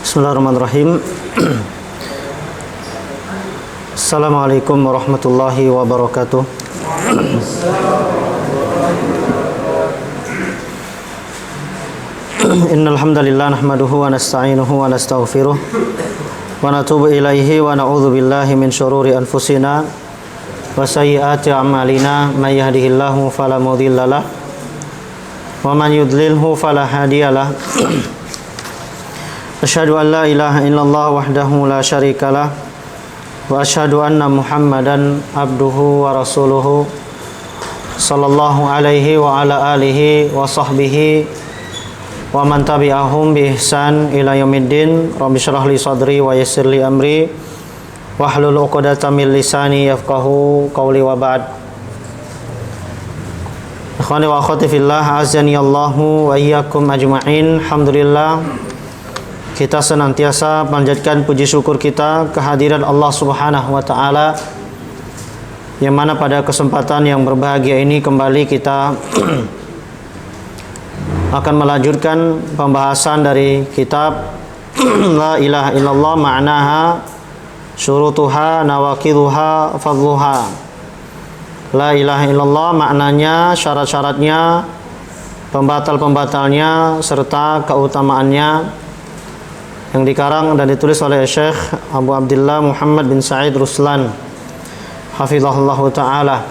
Bismillahirrahmanirrahim. Assalamualaikum warahmatullahi wabarakatuh. Innal hamdalillah nahmaduhu wa nasta'inuhu wa nastaghfiruh wa natubu ilaihi wa na'udzu billahi min syururi anfusina wa sayyiati a'malina may yahdihillahu fala mudhillalah wa man yudlilhu fala hadiyalah. Asyhadu an la ilaha illallah wahdahu la syarikalah wa asyhadu anna Muhammadan abduhu wa rasuluhu sallallahu alaihi wa ala alihi wa sahbihi wa man tabi'ahum bi ihsan ila yaumiddin. Rabbi shrah li sadri wa yassir li amri wahlul 'uqdatam min lisani yafqahu qawli wa ba'd. Ikhwani wa akhwati fillah, azani Allahu wa iyyakum ajma'in. Alhamdulillah, kita senantiasa panjatkan puji syukur kita kehadiran Allah Subhanahu wa taala, yang mana pada kesempatan yang berbahagia ini kembali kita akan melanjutkan pembahasan dari kitab La ilaha illallah ma'naha syurutuha nawaqidhuha fadluha. La ilaha illallah maknanya, syarat-syaratnya, pembatal-pembatalnya serta keutamaannya, yang dikarang dan ditulis oleh Syekh Abu Abdullah Muhammad bin Sa'id Ruslan hafizahullah ta'ala,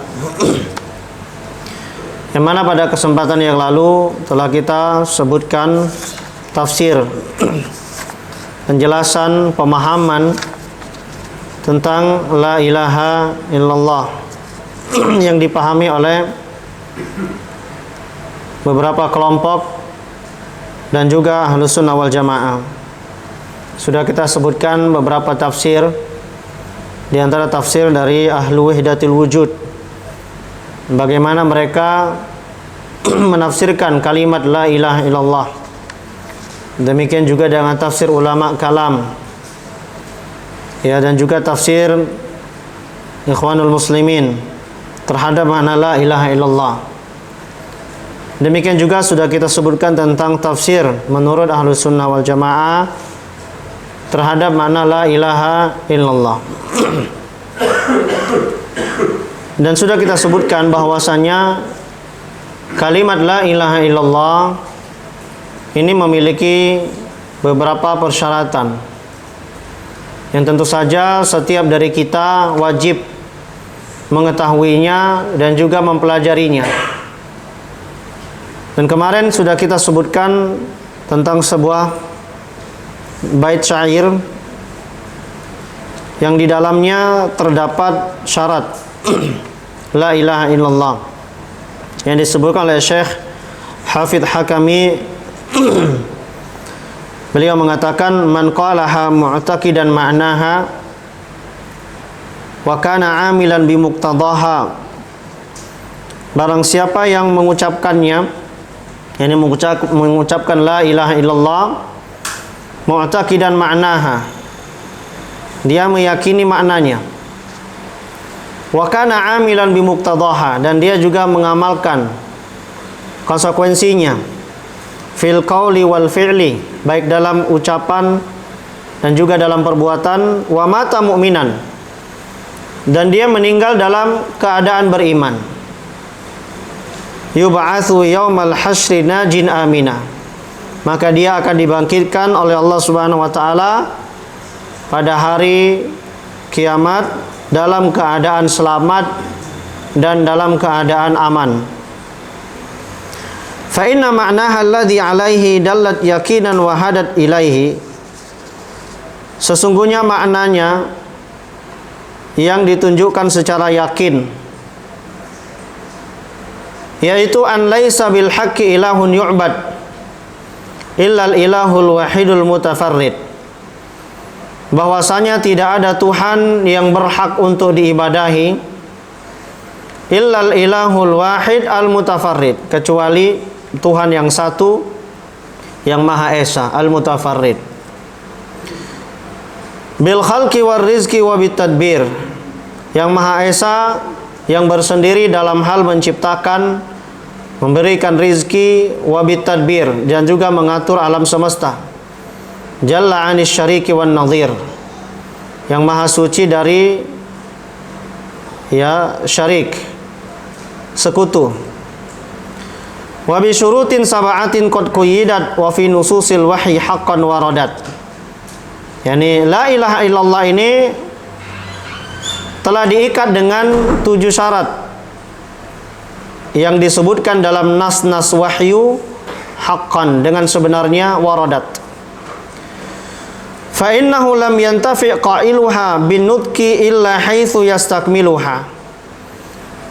yang mana pada kesempatan yang lalu telah kita sebutkan tafsir, penjelasan, pemahaman tentang la ilaha illallah yang dipahami oleh beberapa kelompok dan juga Ahlus Sunnah wal Jamaah. Sudah kita sebutkan beberapa tafsir, di antara tafsir dari Ahlu Wahdatul Wujud, bagaimana mereka menafsirkan kalimat la ilaha illallah. Demikian juga dengan tafsir ulama kalam, ya, dan juga tafsir Ikhwanul Muslimin terhadap makna la ilaha illallah. Demikian juga sudah kita sebutkan tentang tafsir menurut Ahlus Sunnah wal Jamaah terhadap makna la ilaha illallah. Dan sudah kita sebutkan bahwasanya kalimat la ilaha illallah ini memiliki beberapa persyaratan yang tentu saja setiap dari kita wajib mengetahuinya dan juga mempelajarinya. Dan kemarin sudah kita sebutkan tentang sebuah bait syair yang di dalamnya terdapat syarat la ilaha illallah yang disebutkan oleh Syekh Hafidh Hakami. Beliau mengatakan, man qalaha mu'taqidan ma'naha wa kana 'amilan bi muqtadaha. Barang siapa yang mengucapkannya, yakni mengucapkan la ilaha illallah mu'taqidan ma'naha, dia meyakini maknanya, wa kana 'amilan bi muqtadaha, dan dia juga mengamalkan konsekuensinya, fil qauli wal fi'li, baik dalam ucapan dan juga dalam perbuatan, wa mata mu'minan, dan dia meninggal dalam keadaan beriman, yub'atsu yaumal hasyri najin amina, maka dia akan dibangkitkan oleh Allah Subhanahu wa taala pada hari kiamat dalam keadaan selamat dan dalam keadaan aman. Fa inna ma'naha alladhi 'alaihi dallat yaqinan wa hadat ilaihi. Sesungguhnya maknanya yang ditunjukkan secara yakin, yaitu an laisa bil haqqi ilahun yu'bad illal ilahul wahidul mutafarrid, bahwasanya tidak ada Tuhan yang berhak untuk diibadahi illal ilahul wahid al mutafarrid, kecuali Tuhan yang satu yang Maha Esa al mutafarrid, bil khalqi war rizqi wa bit tadbir, yang Maha Esa yang bersendiri dalam hal menciptakan, memberikan rizki, wabit tadbir, dan juga mengatur alam semesta. jalla 'anis syariki wan nadhir, yang maha suci dari syarik, sekutu. Wa bi syurutin sab'atin qad quyyidat wa fi nususil wahyi haqqan waradat. Yani la ilaha illallah ini telah diikat dengan 7 syarat yang disebutkan dalam nas-nas wahyu haqqan, dengan sebenarnya, waradat. Fa innahu lam yantafi' qailuha bin nutqi illa haitsu yastakmiluha.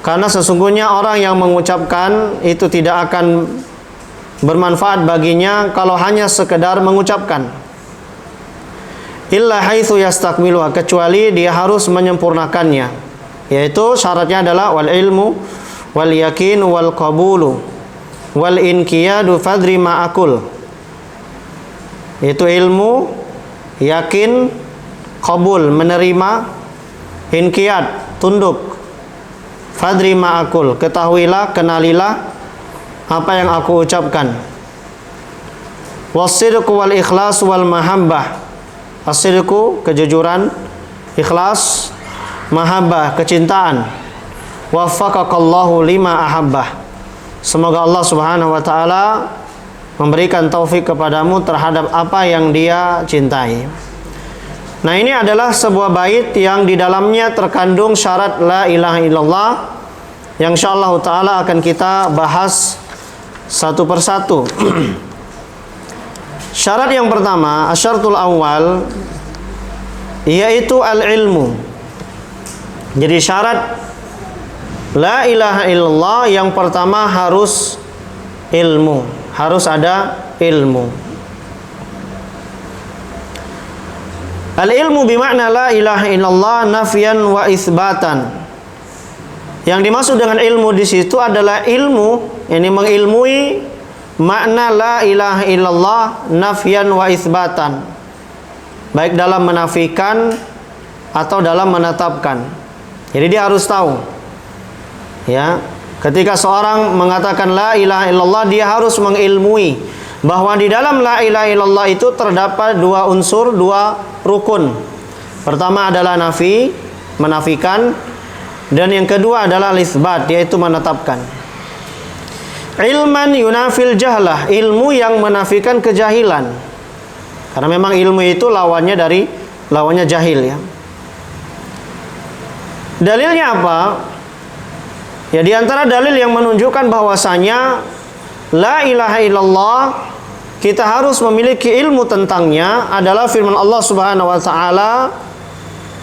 Karena sesungguhnya orang yang mengucapkan itu tidak akan bermanfaat baginya kalau hanya sekedar mengucapkan. Illa haitsu yastakmiluha, kecuali dia harus menyempurnakannya. Yaitu syaratnya adalah wal ilmu wal yakin wal qabulu wal inqiyadu fadri ma'akul. Itu ilmu, yakin, qabul, menerima, inqiyad, tunduk, fadri ma'akul, ketahuilah, kenalilah apa yang aku ucapkan. Wasidqu wal ikhlas wal mahabbah. Asidqu, kejujuran, ikhlas, mahabbah, kecintaan. Waffaqakallahu lima ahabbah. Semoga Allah Subhanahu wa taala memberikan taufik kepadamu terhadap apa yang Dia cintai. Nah, ini adalah sebuah bait yang di dalamnya terkandung syarat la ilaha illallah yang insyaallah taala akan kita bahas satu persatu. Syarat yang pertama, asyaratul awal, yaitu al-ilmu. Jadi syarat la ilaha illallah yang pertama harus ilmu, harus ada ilmu. Al-ilmu bimakna la ilaha illallah nafyan wa isbatan. Yang dimaksud dengan ilmu di situ adalah ilmu, ini mengilmui makna la ilaha illallah nafyan wa isbatan, baik dalam menafikan atau dalam menetapkan. Jadi dia harus tahu, ya, ketika seorang mengatakan la ilaha illallah, dia harus mengilmui bahwa di dalam la ilaha illallah itu terdapat 2 unsur, 2 rukun. Pertama adalah nafi, menafikan, dan yang kedua adalah isbat, yaitu menetapkan. Ilman yunafil jahlah, ilmu yang menafikan kejahilan. Karena memang ilmu itu lawannya jahil, ya. Dalilnya apa? Ya, di antara dalil yang menunjukkan bahwasanya la ilaha illallah kita harus memiliki ilmu tentangnya adalah firman Allah Subhanahu wa taala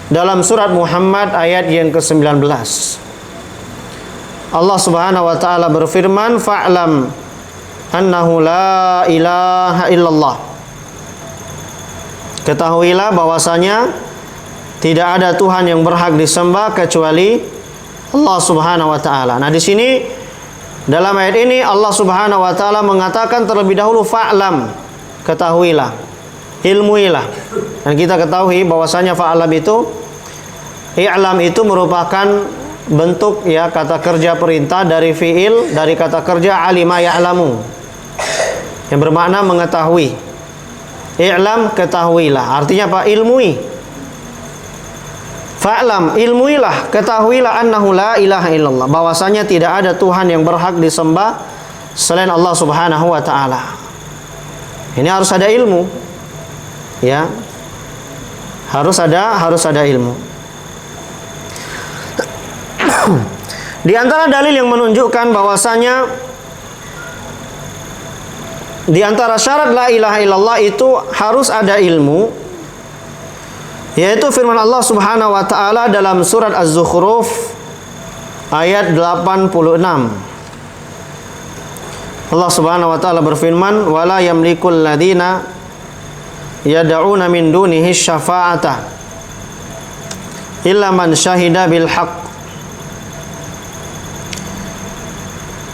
dalam surat Muhammad ayat yang ke-19. Allah Subhanahu wa taala berfirman, fa'lam annahu la ilaha illallah. Ketahuilah bahwasanya tidak ada Tuhan yang berhak disembah kecuali Allah Subhanahu wa taala. Nah, di sini dalam ayat ini Allah Subhanahu wa taala mengatakan terlebih dahulu fa'lam, ketahuilah, ilmuilah. Dan kita ketahui bahwasanya fa'lam itu, i'lam itu merupakan bentuk, ya, kata kerja perintah dari fi'il, dari kata kerja alima ya'lamu, yang bermakna mengetahui. I'lam, ketahuilah. Artinya apa? Ilmui. Fa'lam, ilmuilah, ketahuilah annahu la ilaha illallah, bahwasanya tidak ada Tuhan yang berhak disembah selain Allah Subhanahu wa taala. Ini harus ada ilmu. Ya. Harus ada ilmu. Di antara dalil yang menunjukkan bahwasanya di antara syarat la ilaha illallah itu harus ada ilmu, yaitu firman Allah Subhanahu wa taala dalam surat Az-Zukhruf ayat 86. Allah Subhanahu wa taala berfirman, "Wala yamlikul ladzina yad'una min dunihi syafa'ata illa man syahida bil haqq."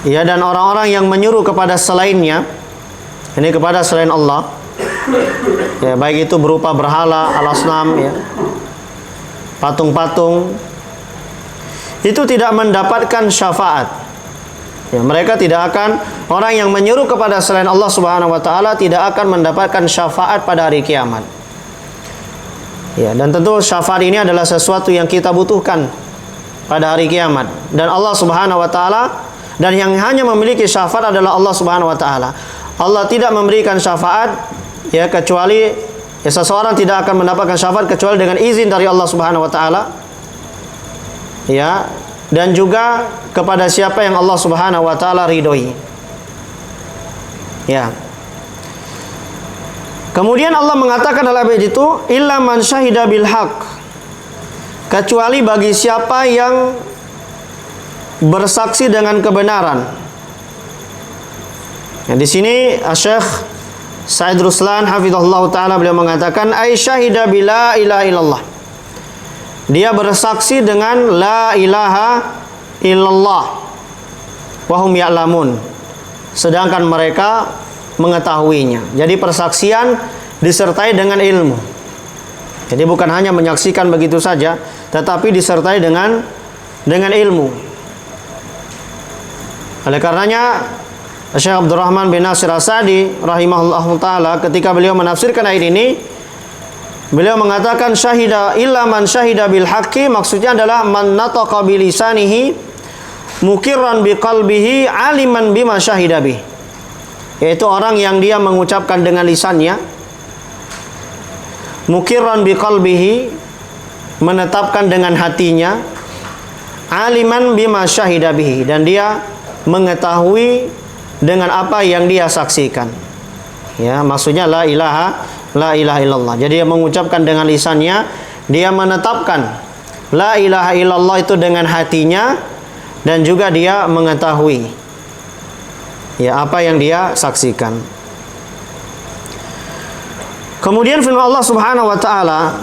Ya, dan orang-orang yang menyuruh kepada selainnya, ini kepada selain Allah, ya, baik itu berupa berhala, al-asnam, ya, patung-patung, itu tidak mendapatkan syafaat. Ya, mereka tidak akan, orang yang menyuruh kepada selain Allah Subhanahu wa taala tidak akan mendapatkan syafaat pada hari kiamat. Ya, dan tentu syafaat ini adalah sesuatu yang kita butuhkan pada hari kiamat. Dan Allah Subhanahu wa taala, dan yang hanya memiliki syafaat adalah Allah Subhanahu wa taala. Allah tidak memberikan syafaat ya kecuali ya, seseorang tidak akan mendapatkan syafaat kecuali dengan izin dari Allah Subhanahu wa taala. Ya, dan juga kepada siapa yang Allah Subhanahu wa taala ridhoi. Ya. Kemudian Allah mengatakan dalam ayat itu, illa man syahida bil haq. Kecuali bagi siapa yang bersaksi dengan kebenaran. Nah, di sini Syekh Sa'id Ruslan hafizahullah taala beliau mengatakan ay syahida bila ilaha illallah. Dia bersaksi dengan la ilaha illallah wahum ya'lamun, sedangkan mereka mengetahuinya. Jadi persaksian disertai dengan ilmu. Jadi bukan hanya menyaksikan begitu saja, tetapi disertai dengan ilmu. Oleh karenanya Syekh Abdurrahman bin Nasir As-Sa'di rahimahullah taala ketika beliau menafsirkan ayat ini, beliau mengatakan syahida illa man syahida bil haqqi, maksudnya adalah man nataqa bi lisanihi mukirran bi qalbihi aliman bima syahida bih, yaitu orang yang dia mengucapkan dengan lisannya, mukirran bi qalbihi, menetapkan dengan hatinya, aliman bima syahida bihi, dan dia mengetahui dengan apa yang dia saksikan. Ya, maksudnya la ilaha illallah. Jadi dia mengucapkan dengan lisannya, dia menetapkan la ilaha illallah itu dengan hatinya, dan juga dia mengetahui ya apa yang dia saksikan. Kemudian firman Allah Subhanahu wa taala,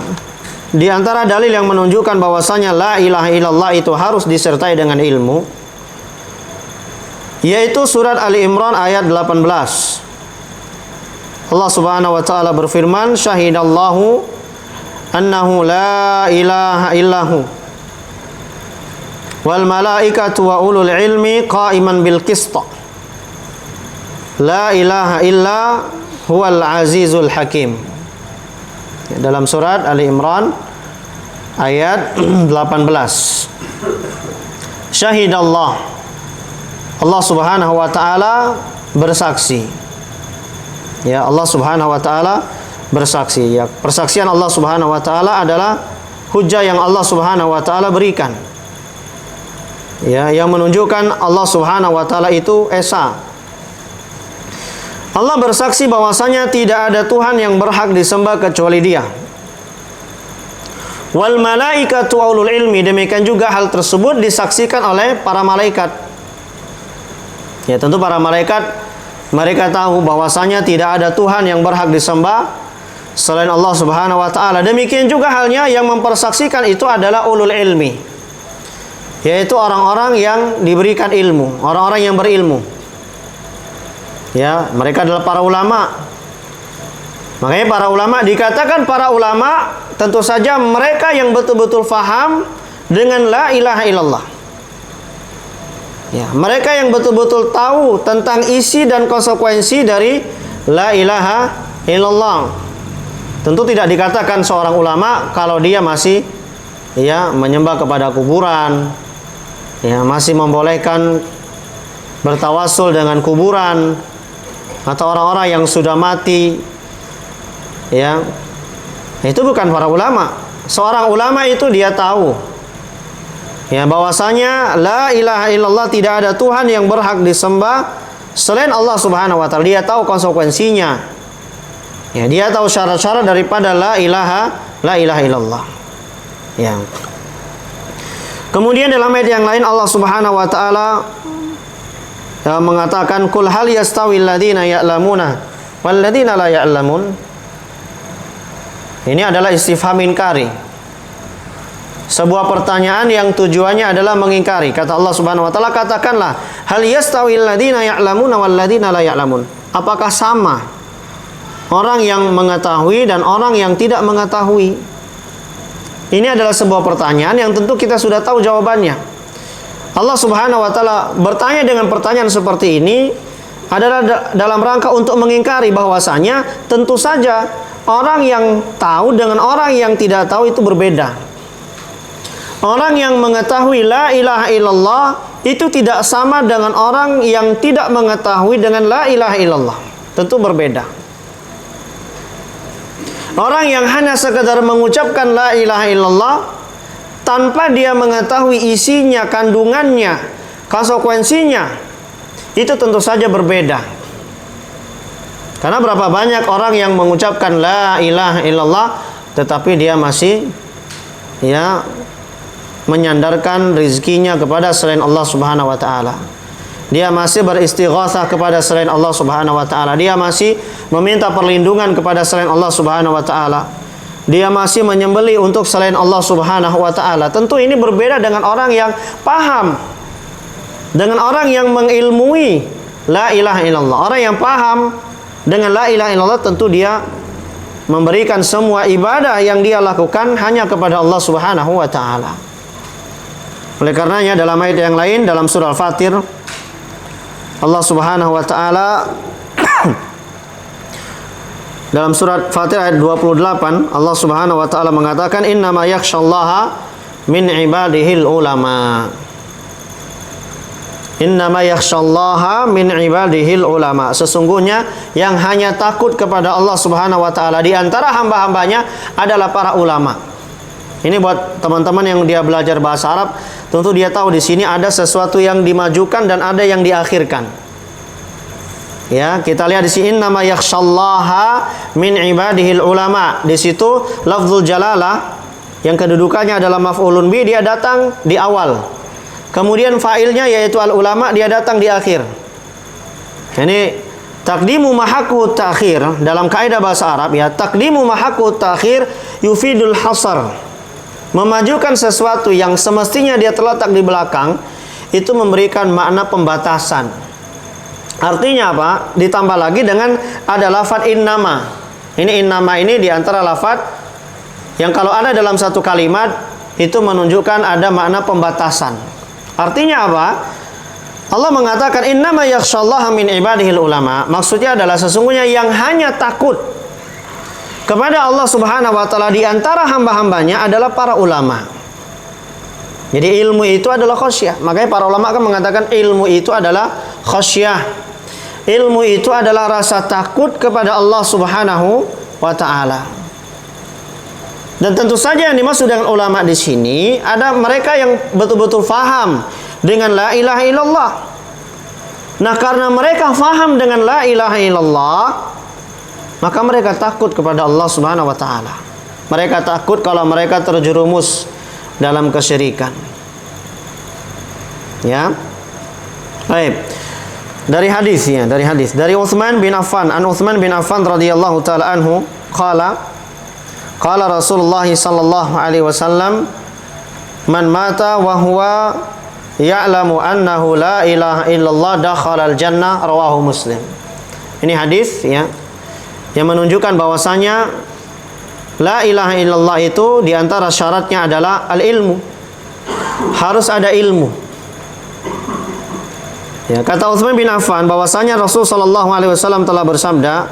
di antara dalil yang menunjukkan bahwasanya la ilaha illallah itu harus disertai dengan ilmu, yaitu surat Ali Imran ayat 18. Allah Subhanahu wa taala berfirman, syahidallahu annahu la ilaha illahu wal malaikatu wa ulul ilmi qa'iman bil qist. La ilaha illa huwal azizul hakim. Dalam surat Ali Imran ayat 18. Syahidallah, Allah Subhanahu wa taala bersaksi. Ya, Allah Subhanahu wa taala bersaksi. Ya, persaksian Allah Subhanahu wa taala adalah hujjah yang Allah Subhanahu wa taala berikan. Ya, yang menunjukkan Allah Subhanahu wa taala itu esa. Allah bersaksi bahwasanya tidak ada Tuhan yang berhak disembah kecuali Dia. Wal malaikatu wa ulul ilmi, demikian juga hal tersebut disaksikan oleh para malaikat. Ya, tentu para malaikat mereka tahu bahwasanya tidak ada Tuhan yang berhak disembah selain Allah Subhanahu wa taala. Demikian juga halnya yang mempersaksikan itu adalah ulul ilmi, yaitu orang-orang yang diberikan ilmu, orang-orang yang berilmu. Ya, mereka adalah para ulama. Makanya para ulama, dikatakan para ulama, tentu saja mereka yang betul-betul faham dengan la ilaha illallah. Ya, mereka yang betul-betul tahu tentang isi dan konsekuensi dari la ilaha illallah. Tentu tidak dikatakan seorang ulama kalau dia masih ya menyembah kepada kuburan, ya masih membolehkan bertawasul dengan kuburan, atau orang-orang yang sudah mati. Ya, itu bukan para ulama. Seorang ulama itu dia tahu ya bahwasanya la ilaha illallah, tidak ada Tuhan yang berhak disembah selain Allah Subhanahu wa taala. Dia tahu konsekuensinya. Ya, dia tahu syarat-syarat daripada la ilaha illallah. Ya. Kemudian dalam ayat yang lain Allah Subhanahu wa taala mengatakan kul hal yastawil ladzina ya'lamuna wal ladzina la ya'lamun. Ini adalah istifham inkari. Sebuah pertanyaan yang tujuannya adalah mengingkari. Kata Allah Subhanahu wa taala, katakanlah, hal yastawil ladzina ya'lamuna wal ladzina la ya'lamun. Apakah sama orang yang mengetahui dan orang yang tidak mengetahui? Ini adalah sebuah pertanyaan yang tentu kita sudah tahu jawabannya. Allah Subhanahu wa taala bertanya dengan pertanyaan seperti ini adalah dalam rangka untuk mengingkari bahwasanya tentu saja orang yang tahu dengan orang yang tidak tahu itu berbeda. Orang yang mengetahui la ilaha illallah itu tidak sama dengan orang yang tidak mengetahui dengan la ilaha illallah. Tentu berbeda. Orang yang hanya sekedar mengucapkan la ilaha illallah tanpa dia mengetahui isinya, kandungannya, konsekuensinya, itu tentu saja berbeda. Karena berapa banyak orang yang mengucapkan la ilaha illallah tetapi dia masih menyandarkan rizkinya kepada selain Allah Subhanahu wa taala. Dia masih beristighatsah kepada selain Allah Subhanahu wa taala. Dia masih meminta perlindungan kepada selain Allah Subhanahu wa taala. Dia masih menyembelih untuk selain Allah Subhanahu wa taala. Tentu ini berbeda dengan orang yang paham, dengan orang yang mengilmui la ilaha illallah. Orang yang paham dengan la ilaha illallah tentu dia memberikan semua ibadah yang dia lakukan hanya kepada Allah Subhanahu wa taala. Oleh karenanya dalam ayat yang lain dalam surah Al-Fatir Allah Subhanahu wa taala dalam surat Fatir ayat 28 Allah Subhanahu wa taala mengatakan innama yakhsyallaha min ibadihil ulama. Innama yakhsyallaha min ibadihil ulama. Sesungguhnya yang hanya takut kepada Allah Subhanahu wa taala di antara hamba-hambanya adalah para ulama. Ini buat teman-teman yang dia belajar bahasa Arab, tentu dia tahu di sini ada sesuatu yang dimajukan dan ada yang diakhirkan. Ya, kita lihat di sini nama yakhsyallaha min ibadihil ulama. Di situ lafzul jalalah yang kedudukannya adalah maf'ulun bi, dia datang di awal. Kemudian fa'ilnya yaitu al ulama dia datang di akhir. Ini taqdimu mahaqu ta'khir dalam kaidah bahasa Arab ya, taqdimu mahaqu ta'khir yufidul hasar. Memajukan sesuatu yang semestinya dia terletak di belakang itu memberikan makna pembatasan. Artinya apa? Ditambah lagi dengan ada lafaz innama. Ini innama ini di antara lafaz yang kalau ada dalam satu kalimat itu menunjukkan ada makna pembatasan. Artinya apa? Allah mengatakan innama yakhsyallaha min ibadihil ulama. Maksudnya adalah sesungguhnya yang hanya takut kepada Allah Subhanahu wa taala di antara hamba-hambanya adalah para ulama. Jadi ilmu itu adalah khasyah. Makanya para ulama kan mengatakan ilmu itu adalah khasyah. Ilmu itu adalah rasa takut kepada Allah Subhanahu wa taala. Dan tentu saja yang dimaksud dengan ulama di sini ada mereka yang betul-betul faham dengan la ilaha illallah. Nah, karena mereka faham dengan la ilaha illallah, maka mereka takut kepada Allah Subhanahu wa taala. Mereka takut kalau mereka terjerumus dalam kesyirikan. Ya. Baik. Dari hadis dari Utsman bin Affan, an Utsman bin Affan radhiyallahu taala anhu qala Rasulullah sallallahu alaihi wasallam man mata wa huwa ya'lamu annahu la ilaha illallah dakhala al-jannah, rawahu Muslim. Ini hadis ya yang menunjukkan bahwasanya la ilaha illallah itu diantara syaratnya adalah al-ilmu. Harus ada ilmu. Ya, kata Utsman bin Affan bahwasanya Rasul sallallahu alaihi wasallam telah bersabda,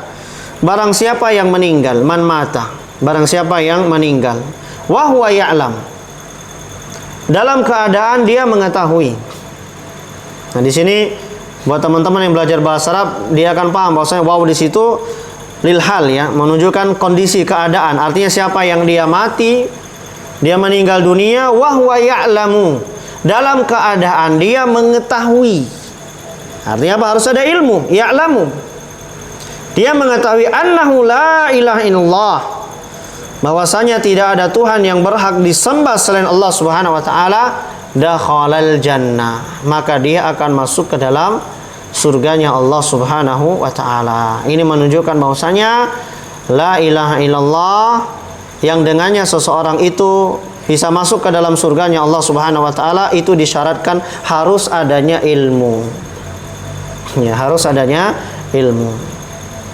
barang siapa yang meninggal, man mata, barang siapa yang meninggal, wa huwa ya'lam, dalam keadaan dia mengetahui. Nah, di sini buat teman-teman yang belajar bahasa Arab, dia akan paham bahwasanya waw di situ lil hal ya, menunjukkan kondisi keadaan. Artinya siapa yang dia mati, dia meninggal dunia, wa huwa ya'lamu, dalam keadaan dia mengetahui. Artinya apa? Harus ada ilmu, ya'lamu. Dia mengetahui annahu la ilaha illallah, bahwasanya tidak ada Tuhan yang berhak disembah selain Allah Subhanahu wa taala, dakhalal jannah, maka dia akan masuk ke dalam surganya Allah Subhanahu wa taala. Ini menunjukkan bahwasanya la ilaha illallah yang dengannya seseorang itu bisa masuk ke dalam surganya Allah Subhanahu wa taala itu disyaratkan harus adanya ilmu. Ya, harus adanya ilmu.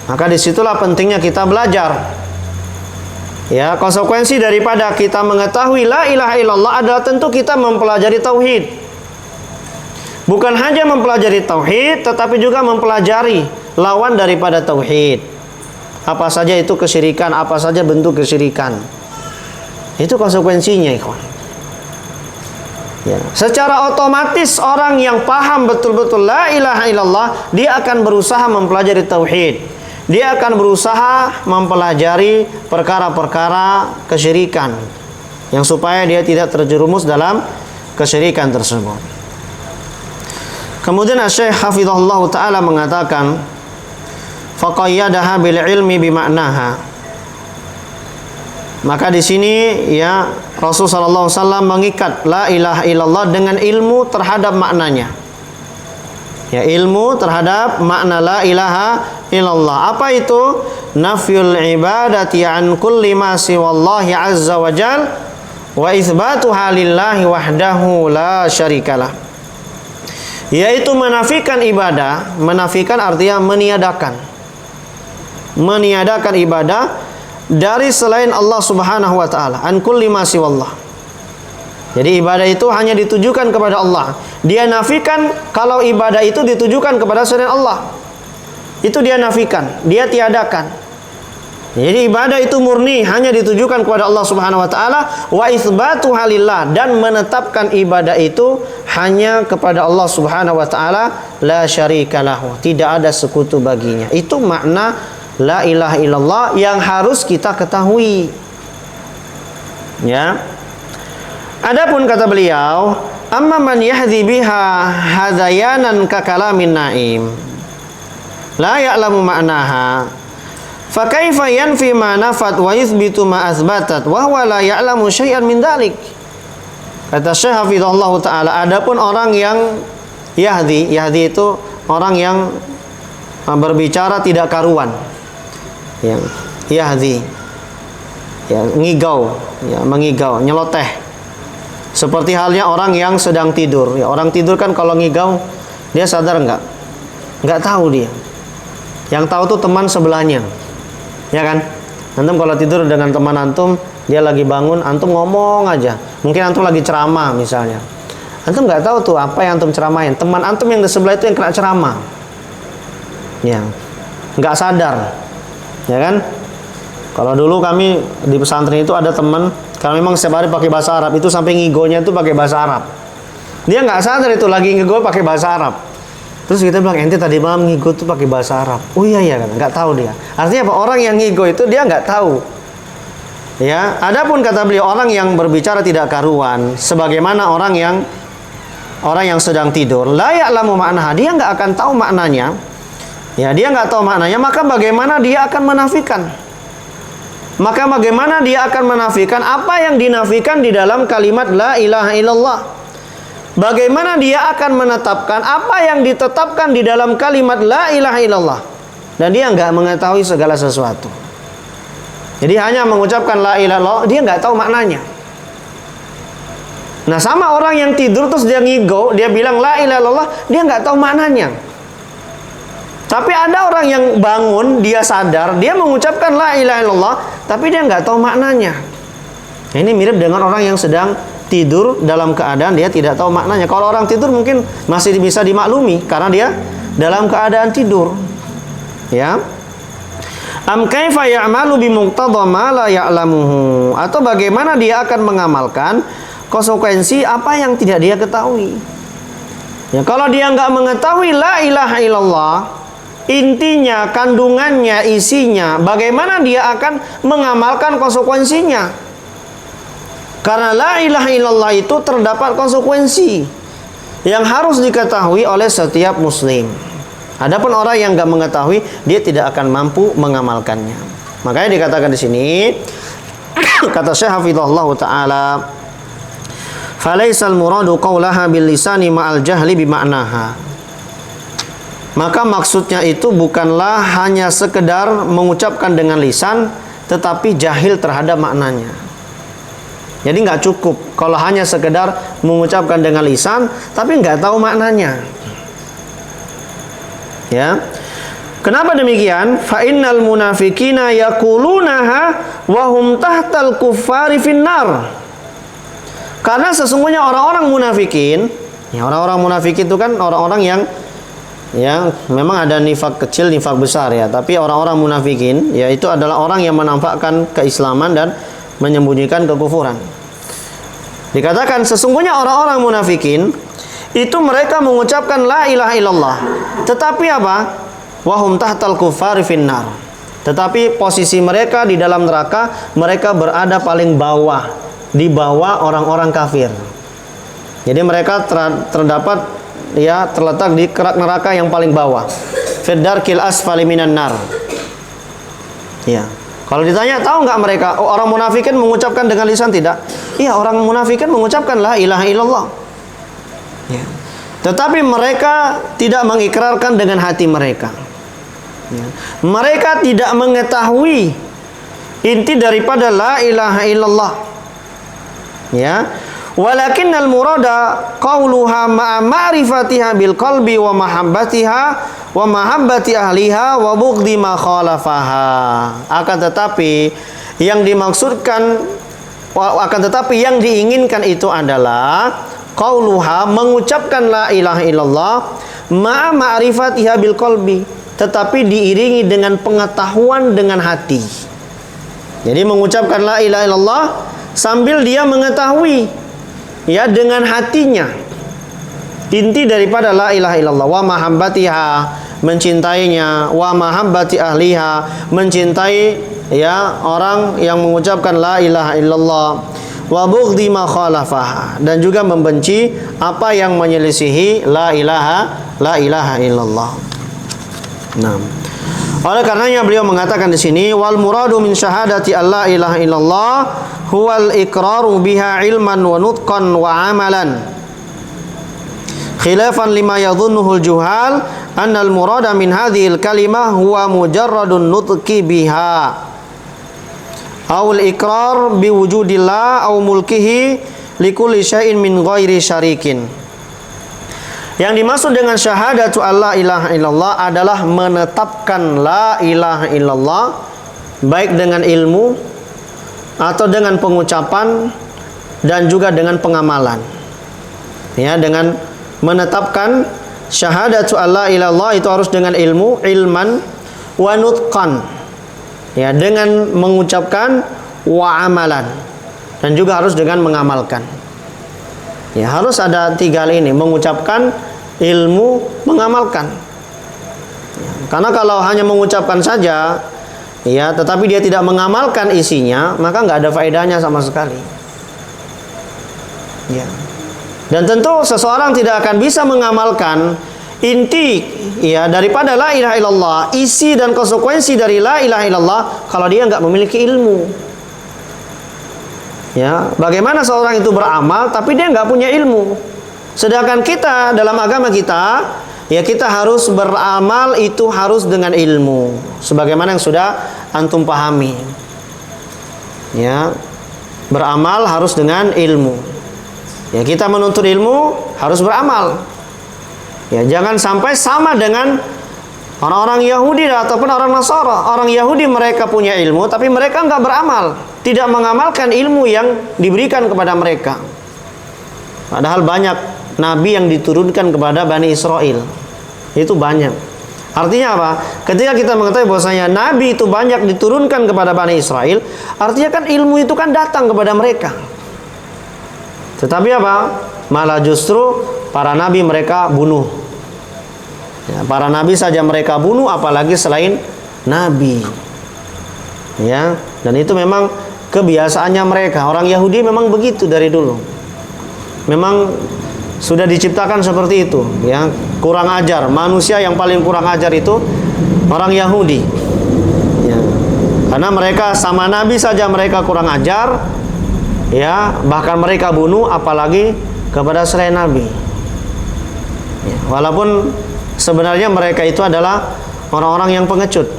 Maka disitulah pentingnya kita belajar. Ya, konsekuensi daripada kita mengetahui la ilaha illallah adalah tentu kita mempelajari tauhid. Bukan hanya mempelajari tauhid, tetapi juga mempelajari lawan daripada tauhid. Apa saja itu kesyirikan, apa saja bentuk kesyirikan. Itu konsekuensinya, ikhwan. Ya. Secara otomatis orang yang paham betul-betul la ilaha illallah, dia akan berusaha mempelajari tauhid. Dia akan berusaha mempelajari perkara-perkara kesyirikan, yang supaya dia tidak terjerumus dalam kesyirikan tersebut. Kemudian Syekh Hafizahullah Ta'ala mengatakan, faqayyadaha bil ilmi bima'naha. Maka di sini ya Rasulullah SAW mengikat la ilaha illallah dengan ilmu terhadap maknanya. Ya, ilmu terhadap makna la ilaha illallah. Apa itu? Nafyul ibadati an kulli ma siwallahi azza wa jal wa itsbatuha lillahi wahdahu la syarikalah. Yaitu menafikan ibadah, menafikan artinya meniadakan. Meniadakan ibadah dari selain Allah Subhanahu wa taala, an kulli ma siwallah. Jadi ibadah itu hanya ditujukan kepada Allah. Dia nafikan kalau ibadah itu ditujukan kepada selain Allah. Itu dia nafikan, dia tiadakan. Jadi ibadah itu murni hanya ditujukan kepada Allah Subhanahu wa taala, wa itsbatuha lillah, dan menetapkan ibadah itu hanya kepada Allah Subhanahu wa taala, la syarikalahu, tidak ada sekutu baginya. Itu makna la ilaha illallah yang harus kita ketahui. Ya. Adapun kata beliau, amma man yahdi biha hadayanan ka kalamin naim la ya'lamu ma'naha fa kaifa yanfi ma nafat wa yuthbitu ma athbatat wa huwa la ya'lamu syai'an min dzalik. Kata Syekh Hafizahullah Ta'ala, adapun orang yang yahdi itu orang yang berbicara tidak karuan, yang yahdi, ya, ngigau, ya, mengigau, nyeloteh. Seperti halnya orang yang sedang tidur. Ya, orang tidur kan kalau ngigau, dia sadar enggak? Enggak tahu dia. Yang tahu tuh teman sebelahnya. Ya kan? Antum kalau tidur dengan teman antum, dia lagi bangun, antum ngomong aja. Mungkin antum lagi ceramah misalnya. Antum nggak tahu tuh apa yang antum ceramahin. Teman antum yang di sebelah itu yang kena ceramah. Ya, nggak sadar. Ya kan? Kalau dulu kami di pesantren itu ada teman, kalau memang setiap hari pakai bahasa Arab, itu sampai ngigonya itu pakai bahasa Arab. Dia nggak sadar itu lagi ngigo pakai bahasa Arab. Terus kita bilang, ente tadi malam ngigo tuh pakai bahasa Arab. Oh iya kan, nggak tahu dia. Artinya apa? Orang yang ngigo itu dia nggak tahu. Ya, adapun kata beliau, orang yang berbicara tidak karuan, sebagaimana orang yang sedang tidur, la ya'lamu ma'naha, dia nggak akan tahu maknanya. Ya, dia nggak tahu maknanya, maka bagaimana dia akan menafikan? Maka bagaimana dia akan menafikan apa yang dinafikan di dalam kalimat la ilaha illallah? Bagaimana dia akan menetapkan apa yang ditetapkan di dalam kalimat la ilaha illallah? Dan dia nggak mengetahui segala sesuatu. Jadi hanya mengucapkan la ilaha illallah, dia nggak tahu maknanya. Nah, sama orang yang tidur terus dia ngigo, dia bilang la ilaha illallah, dia nggak tahu maknanya. Tapi ada orang yang bangun, dia sadar, dia mengucapkan la ilaha illallah, tapi dia nggak tahu maknanya. Nah, ini mirip dengan orang yang sedang tidur dalam keadaan dia tidak tahu maknanya. Kalau orang tidur mungkin masih bisa dimaklumi karena dia dalam keadaan tidur. Ya. Am kaifa ya'malu bi muqtada ma la ya'lamuhu, atau bagaimana dia akan mengamalkan konsekuensi apa yang tidak dia ketahui. Ya, kalau dia nggak mengetahui la ilaha illallah, intinya, kandungannya, isinya, bagaimana dia akan mengamalkan konsekuensinya? Karena la ilaha illallah itu terdapat konsekuensi yang harus diketahui oleh setiap muslim. Adapun orang yang enggak mengetahui, dia tidak akan mampu mengamalkannya. Makanya dikatakan di sini, kata Syekh Hafizahullah Ta'ala, falaisal muradu qaulaha bil lisani ma'al jahli bi ma'naha. Maka maksudnya itu bukanlah hanya sekedar mengucapkan dengan lisan, tetapi jahil terhadap maknanya. Jadi nggak cukup kalau hanya sekedar mengucapkan dengan lisan, tapi nggak tahu maknanya. Ya, kenapa demikian? Fa innal munafiqina yaqulunaha wa hum tahtal kuffari finnar. Karena sesungguhnya orang-orang munafikin Ya, orang-orang munafik itu kan orang-orang yang memang ada nifak kecil, nifak besar ya. Tapi orang-orang munafikin ya itu adalah orang yang menampakkan keislaman dan menyembunyikan kekufuran. Dikatakan sesungguhnya orang-orang munafikin itu mereka mengucapkan la ilaha illallah, tetapi apa? Wahum tahtal kuffari finnar. Tetapi posisi mereka di dalam neraka, mereka berada paling bawah, di bawah orang-orang kafir. Jadi mereka terdapat ya terletak di kerak neraka yang paling bawah. Fiddarkil asfali minan nar. Ya. Kalau ditanya tahu nggak mereka orang munafikin mengucapkan dengan lisan tidak? Iya, orang munafikin mengucapkan la ilaha illallah. Ya. Tetapi mereka tidak mengikrarkan dengan hati mereka. Ya. Mereka tidak mengetahui inti daripada la ilaha illallah. Ya. Walakinnal murada qauluha ma'a ma'rifatiha bil qalbi wa mahabbatiha wa mahabbati ahliha wa bughdi ma khalafaha. Akan tetapi yang dimaksudkan yang diinginkan itu adalah qauluha, mengucapkan la ilaha illallah ma'a ma'rifatiha bil qalbi, tetapi diiringi dengan pengetahuan dengan hati. Jadi mengucapkan la ilaha illallah sambil dia mengetahui ya dengan hatinya inti daripada la ilaha illallah. Wa mahabbatiha, mencintainya. Wa mahabbati ahliha, mencintai ya orang yang mengucapkan la ilaha illallah. Wa bughdi ma khalafaha, dan juga membenci apa yang menyelisihi la ilaha illallah. Nah, oleh karenanya beliau mengatakan di sini wal muradu min syahadati alla ilaha illallah huwal iqraru biha ilman wa nutqan wa amalan. Khilafan lima yadhunnuhul juhal annal murada min hadhil kalimah huwa mujarradun nutqi biha awul iqrar biwujudillah aw mulkihi likulli syai'in min ghairi syarikin. Yang dimaksud dengan syahadatu alla ilaha illallah adalah menetapkan la ilaha illallah baik dengan ilmu atau dengan pengucapan dan juga dengan pengamalan. Ya, dengan menetapkan syahadatu alla ilallah itu harus dengan ilmu, ilman wa nutqan. Ya, dengan mengucapkan wa amalan, dan juga harus dengan mengamalkan. Ya, harus ada tiga hal ini, mengucapkan, ilmu, mengamalkan. Ya, karena kalau hanya mengucapkan saja ya, tetapi dia tidak mengamalkan isinya, maka nggak ada faedahnya sama sekali. Ya. Dan tentu seseorang tidak akan bisa mengamalkan inti ya daripada la ilaha illallah, isi dan konsekuensi dari la ilaha illallah kalau dia nggak memiliki ilmu. Ya, bagaimana seorang itu beramal tapi dia nggak punya ilmu? Sedangkan kita dalam agama kita, ya kita harus beramal itu harus dengan ilmu, sebagaimana yang sudah antum pahami. Ya, beramal harus dengan ilmu. Ya, kita menuntut ilmu harus beramal. Ya, jangan sampai sama dengan orang-orang Yahudi ataupun orang Nasara. Orang Yahudi mereka punya ilmu, tapi mereka nggak beramal, tidak mengamalkan ilmu yang diberikan kepada mereka. Padahal banyak nabi yang diturunkan kepada Bani Israel. Itu banyak. Artinya apa? Ketika kita mengetahui bahwasanya nabi itu banyak diturunkan kepada Bani Israel, artinya kan ilmu itu kan datang kepada mereka. Tetapi apa? Malah justru para nabi mereka bunuh. Ya, para nabi saja mereka bunuh, apalagi selain nabi. Ya, dan itu memang kebiasaannya mereka. Orang Yahudi memang begitu dari dulu. Memang sudah diciptakan seperti itu, ya. Kurang ajar, manusia yang paling kurang ajar itu orang Yahudi. Ya. Karena mereka sama nabi saja mereka kurang ajar, ya, bahkan mereka bunuh apalagi kepada selain nabi. Ya. Walaupun sebenarnya mereka itu adalah orang-orang yang pengecut.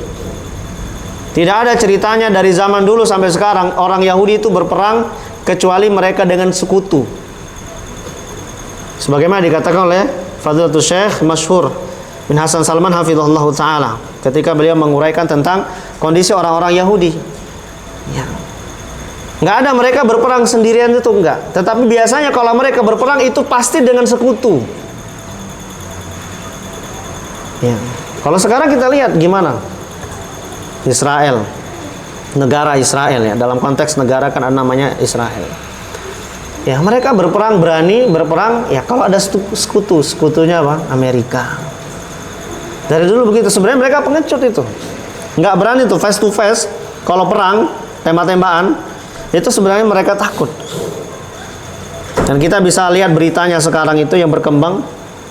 Tidak ada ceritanya dari zaman dulu sampai sekarang orang Yahudi itu berperang kecuali mereka dengan sekutu. Sebagaimana dikatakan oleh Fadilatul Syekh Masyhur bin Hasan Salman hafizahullah taala ketika beliau menguraikan tentang kondisi orang-orang Yahudi. Ya. Nggak ada mereka berperang sendirian itu, enggak. Tetapi biasanya kalau mereka berperang itu pasti dengan sekutu. Ya. Kalau sekarang kita lihat gimana? Israel, negara Israel ya, dalam konteks negara kan ada namanya Israel. Ya, mereka berperang, berani berperang ya kalau ada sekutunya apa? Amerika. Dari dulu begitu, sebenarnya mereka pengecut itu. Nggak berani tuh face to face. Kalau perang, tembak-tembakan, itu sebenarnya mereka takut. Dan kita bisa lihat beritanya sekarang itu yang berkembang,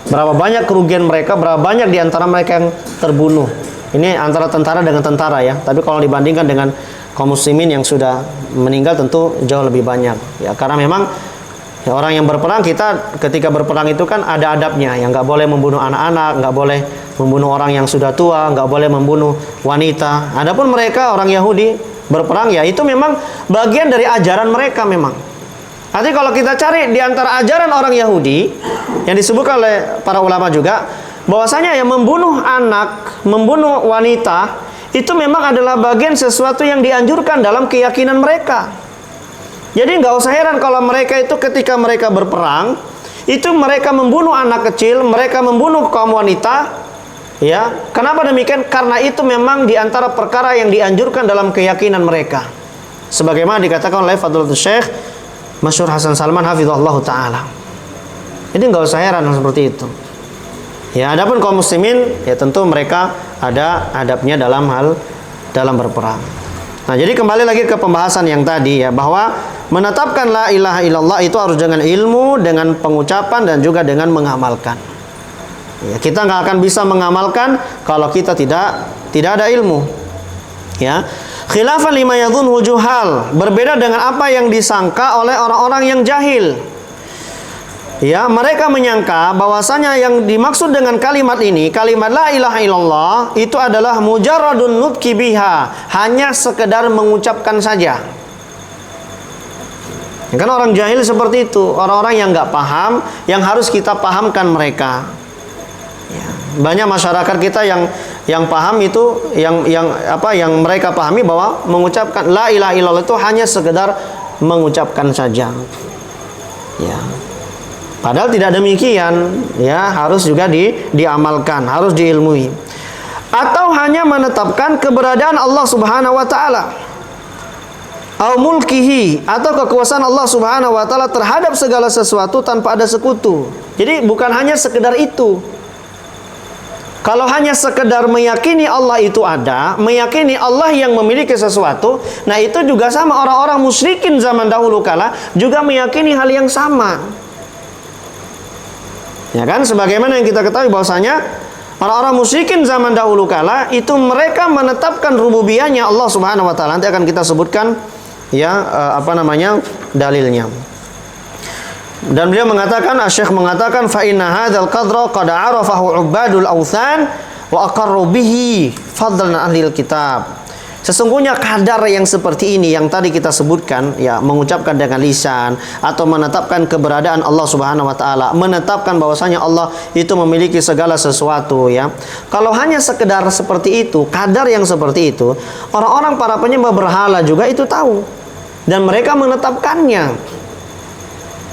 berapa banyak kerugian mereka, berapa banyak di antara mereka yang terbunuh. Ini antara tentara dengan tentara ya. Tapi kalau dibandingkan dengan kaum muslimin yang sudah meninggal tentu jauh lebih banyak. Ya, karena memang ya, orang yang berperang, kita ketika berperang itu kan ada adabnya. Yang nggak boleh membunuh anak-anak, nggak boleh membunuh orang yang sudah tua, nggak boleh membunuh wanita. Adapun mereka orang Yahudi berperang ya itu memang bagian dari ajaran mereka memang. Nanti kalau kita cari di antara ajaran orang Yahudi yang disebutkan oleh para ulama juga, bahwasanya yang membunuh anak, membunuh wanita itu memang adalah bagian sesuatu yang dianjurkan dalam keyakinan mereka. Jadi nggak usah heran kalau mereka itu ketika mereka berperang, itu mereka membunuh anak kecil, mereka membunuh kaum wanita. Ya, kenapa demikian? Karena itu memang diantara perkara yang dianjurkan dalam keyakinan mereka. Sebagaimana dikatakan oleh Fadlatul Syekh Masyhur Hasan Salman hafizahullah taala. Jadi nggak usah heran seperti itu. Ya, adapun kaum muslimin ya tentu mereka ada adabnya dalam berperang. Nah, jadi kembali lagi ke pembahasan yang tadi ya, bahwa menetapkan la ilaha illallah itu harus dengan ilmu, dengan pengucapan dan juga dengan mengamalkan. Ya, kita nggak akan bisa mengamalkan kalau kita tidak ada ilmu. Ya. Khilafan lima yadhunhu juhal, berbeda dengan apa yang disangka oleh orang-orang yang jahil. Ya, mereka menyangka bahwasanya yang dimaksud dengan kalimat ini, kalimat la ilaha illallah, itu adalah mujarradun nutqi biha, hanya sekedar mengucapkan saja. Ya, kan orang jahil seperti itu, orang-orang yang nggak paham, yang harus kita pahamkan mereka. Ya, banyak masyarakat kita yang paham itu, yang mereka pahami bahwa mengucapkan la ilaha illallah itu hanya sekedar mengucapkan saja. Ya. Padahal tidak demikian, ya, harus juga diamalkan, harus diilmui. Atau hanya menetapkan keberadaan Allah Subhanahu wa taala. Au mulkihi, atau kekuasaan Allah Subhanahu wa taala terhadap segala sesuatu tanpa ada sekutu. Jadi bukan hanya sekedar itu. Kalau hanya sekedar meyakini Allah itu ada, meyakini Allah yang memiliki sesuatu, nah itu juga sama orang-orang musyrikin zaman dahulu kala juga meyakini hal yang sama. Ya kan, sebagaimana yang kita ketahui bahwasanya orang-orang musyrikin zaman dahulu kala itu mereka menetapkan rububiyahnya Allah Subhanahu wa taala. Nanti akan kita sebutkan ya dalilnya. Dan beliau mengatakan, Asy-Syaikh mengatakan fa inna hadzal qadra qad arafahu ubadul authan wa aqarru bihi fadlan ahlil kitab. Sesungguhnya kadar yang seperti ini yang tadi kita sebutkan, ya, mengucapkan dengan lisan atau menetapkan keberadaan Allah Subhanahu wa taala, menetapkan bahwasanya Allah itu memiliki segala sesuatu, ya. Kalau hanya sekedar seperti itu, kadar yang seperti itu, orang-orang para penyembah berhala juga itu tahu dan mereka menetapkannya.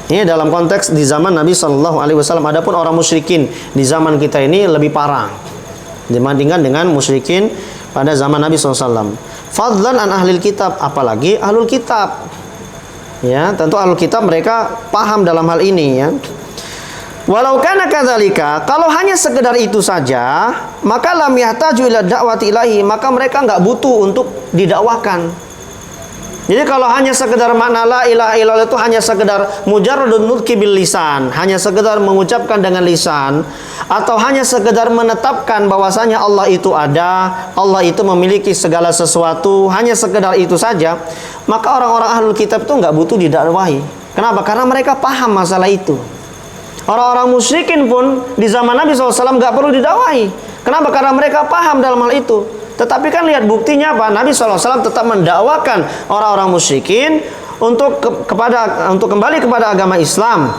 Ini dalam konteks di zaman Nabi Shallallahu alaihi wasallam. Adapun orang musyrikin di zaman kita ini lebih parah dibandingkan dengan musyrikin pada zaman Nabi SAW. Fadlan an ahlil kitab, apalagi ahlul kitab. Ya, tentu ahlul kitab mereka paham dalam hal ini, ya. Walau kana kadzalika, kalau hanya sekedar itu saja, maka lam yahtaju ila da'wati ilahi, maka mereka enggak butuh untuk didakwakan. Jadi kalau hanya sekedar makna la ilaha illallah itu hanya sekedar mujarradun nutqi bil lisan, hanya sekedar mengucapkan dengan lisan, atau hanya sekedar menetapkan bahwasanya Allah itu ada, Allah itu memiliki segala sesuatu, hanya sekedar itu saja, maka orang-orang ahlul kitab itu nggak butuh didakwahi. Kenapa? Karena mereka paham masalah itu. Orang-orang musyrikin pun di zaman Nabi SAW nggak perlu didakwahi. Kenapa? Karena mereka paham dalam hal itu. Tetapi kan lihat buktinya apa? Nabi SAW tetap mendakwakan orang-orang musyrikin untuk kembali kepada agama Islam.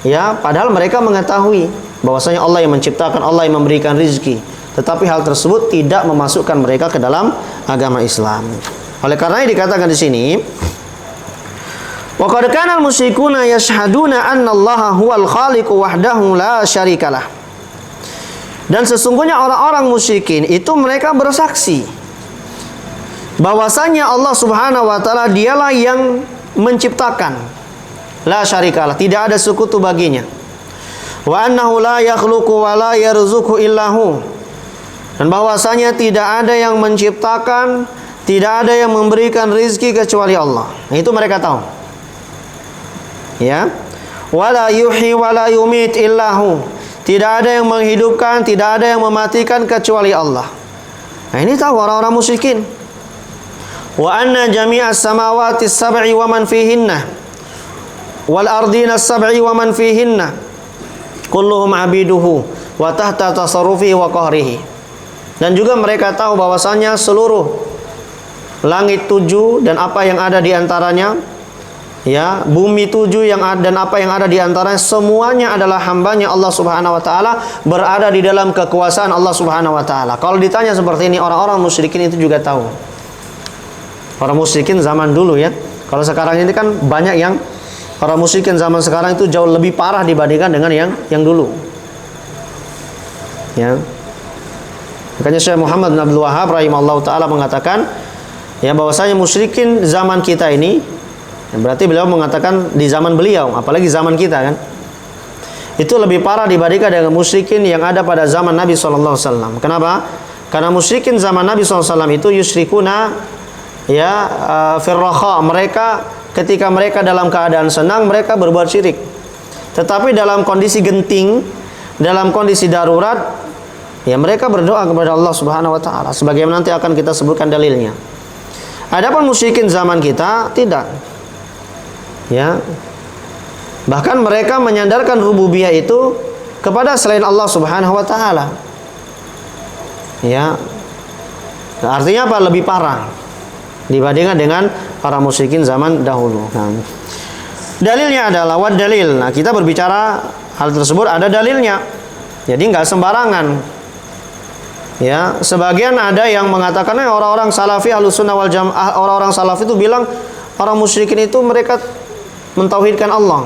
Ya, padahal mereka mengetahui bahwasanya Allah yang menciptakan, Allah yang memberikan rizki. Tetapi hal tersebut tidak memasukkan mereka ke dalam agama Islam. Oleh karena dikatakan di sini, Wa qad kana al-musyrikuna yashhaduna anna Allaha huwal khaliqu wahdahu la syarikalah. Dan sesungguhnya orang-orang musyrikin itu mereka bersaksi bahwasanya Allah Subhanahu wa taala dialah yang menciptakan, la syarikalah, tidak ada sekutu baginya. Wa annahu la yakhluqu wa la yarzuqu illahu. Dan bahwasanya tidak ada yang menciptakan, tidak ada yang memberikan rizki kecuali Allah. Nah, itu mereka tahu. Ya. Wala yuhyi wala yumit illahu. Tidak ada yang menghidupkan, tidak ada yang mematikan kecuali Allah. Nah, ini tahu orang-orang musyrikin. Wa anna jami'as samawati as-sab'i wa man fihinna wal ardina as-sab'i wa man fihinna kulluhum abiduhu wa tahta tasarrufihi wa qahrihi. Dan juga mereka tahu bahwasanya seluruh langit 7 dan apa yang ada di antaranya, ya, bumi 7 yang ada dan apa yang ada di antaranya, semuanya adalah hambanya Allah Subhanahu wa taala, berada di dalam kekuasaan Allah Subhanahu wa taala. Kalau ditanya seperti ini, orang-orang musyrikin itu juga tahu. Orang musyrikin zaman dulu, ya. Kalau sekarang ini kan banyak yang orang musyrikin zaman sekarang itu jauh lebih parah dibandingkan dengan yang dulu. Ya. Makanya Syekh Muhammad bin Abdul Wahhab rahimahullah taala mengatakan, ya, bahwasanya musyrikin zaman kita ini, berarti beliau mengatakan di zaman beliau, apalagi zaman kita kan, itu lebih parah dibandingkan dengan musyrikin yang ada pada zaman Nabi SAW. Kenapa? Karena musyrikin zaman Nabi SAW itu yusyrikuna, ya, firraha, mereka ketika mereka dalam keadaan senang mereka berbuat syirik. Tetapi dalam kondisi genting, dalam kondisi darurat, ya, mereka berdoa kepada Allah Subhanahu wa taala, sebagaimana nanti akan kita sebutkan dalilnya. Adapun musyrikin zaman kita tidak. Ya. Bahkan mereka menyandarkan rububiyah itu kepada selain Allah Subhanahu wa taala. Ya. Artinya apa? Lebih parah dibandingkan dengan para musyrikin zaman dahulu. Nah, dalilnya adalah wad dalil. Nah, kita berbicara hal tersebut ada dalilnya. Jadi nggak sembarangan. Ya, sebagian ada yang mengatakan orang-orang salafi Ahlussunnah wal Jamaah, orang-orang salaf itu bilang orang musyrikin itu mereka mentauhidkan Allah,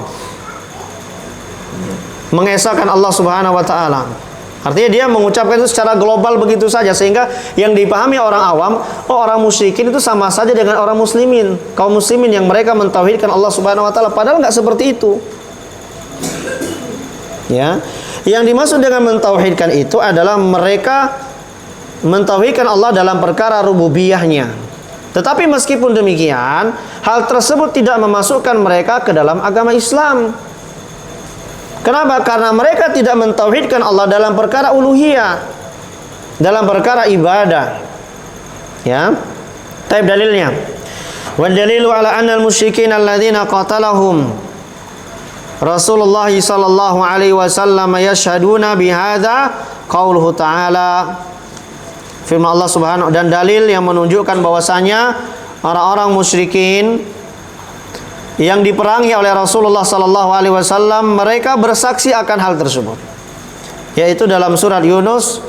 mengesahkan Allah Subhanahu wa taala. Artinya dia mengucapkan itu secara global begitu saja, sehingga yang dipahami orang awam, oh, orang musyrikin itu sama saja dengan orang muslimin, kaum muslimin yang mereka mentauhidkan Allah Subhanahu wa taala, padahal nggak seperti itu. Ya. Yang dimaksud dengan mentauhidkan itu adalah mereka mentauhidkan Allah dalam perkara rububiyahnya. Tetapi meskipun demikian, hal tersebut tidak memasukkan mereka ke dalam agama Islam. Kenapa? Karena mereka tidak mentauhidkan Allah dalam perkara uluhiyah, dalam perkara ibadah. Ya. Taib dalilnya. Wa dalilu ala anna al-musyrikin alladzina qatalahum Rasulullah sallallahu alaihi wasallam yashhaduna bihadza qauluhu ta'ala, firman Allah Subhanahu, dan dalil yang menunjukkan bahwasanya orang-orang musyrikin yang diperangi oleh Rasulullah sallallahu alaihi wasallam mereka bersaksi akan hal tersebut, yaitu dalam surat Yunus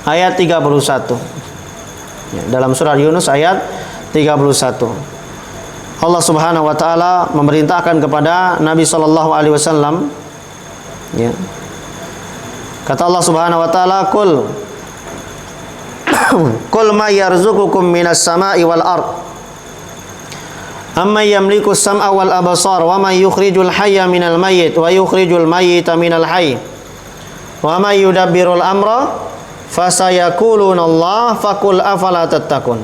ayat 31. Ya, dalam surat Yunus ayat 31. Allah Subhanahu wa taala memerintahkan kepada Nabi sallallahu alaihi wasallam, ya. Kata Allah Subhanahu wa taala, Qul ma yarzuqukum minas sama'i wal ard amma yamliku as-sam'a wal absar wa man yukhrijul hayya minal mayyit wa yukhrijul mayyita minal hayy wa man yudabbirul amra fasayaquluna Allah faqul afala tattaqun.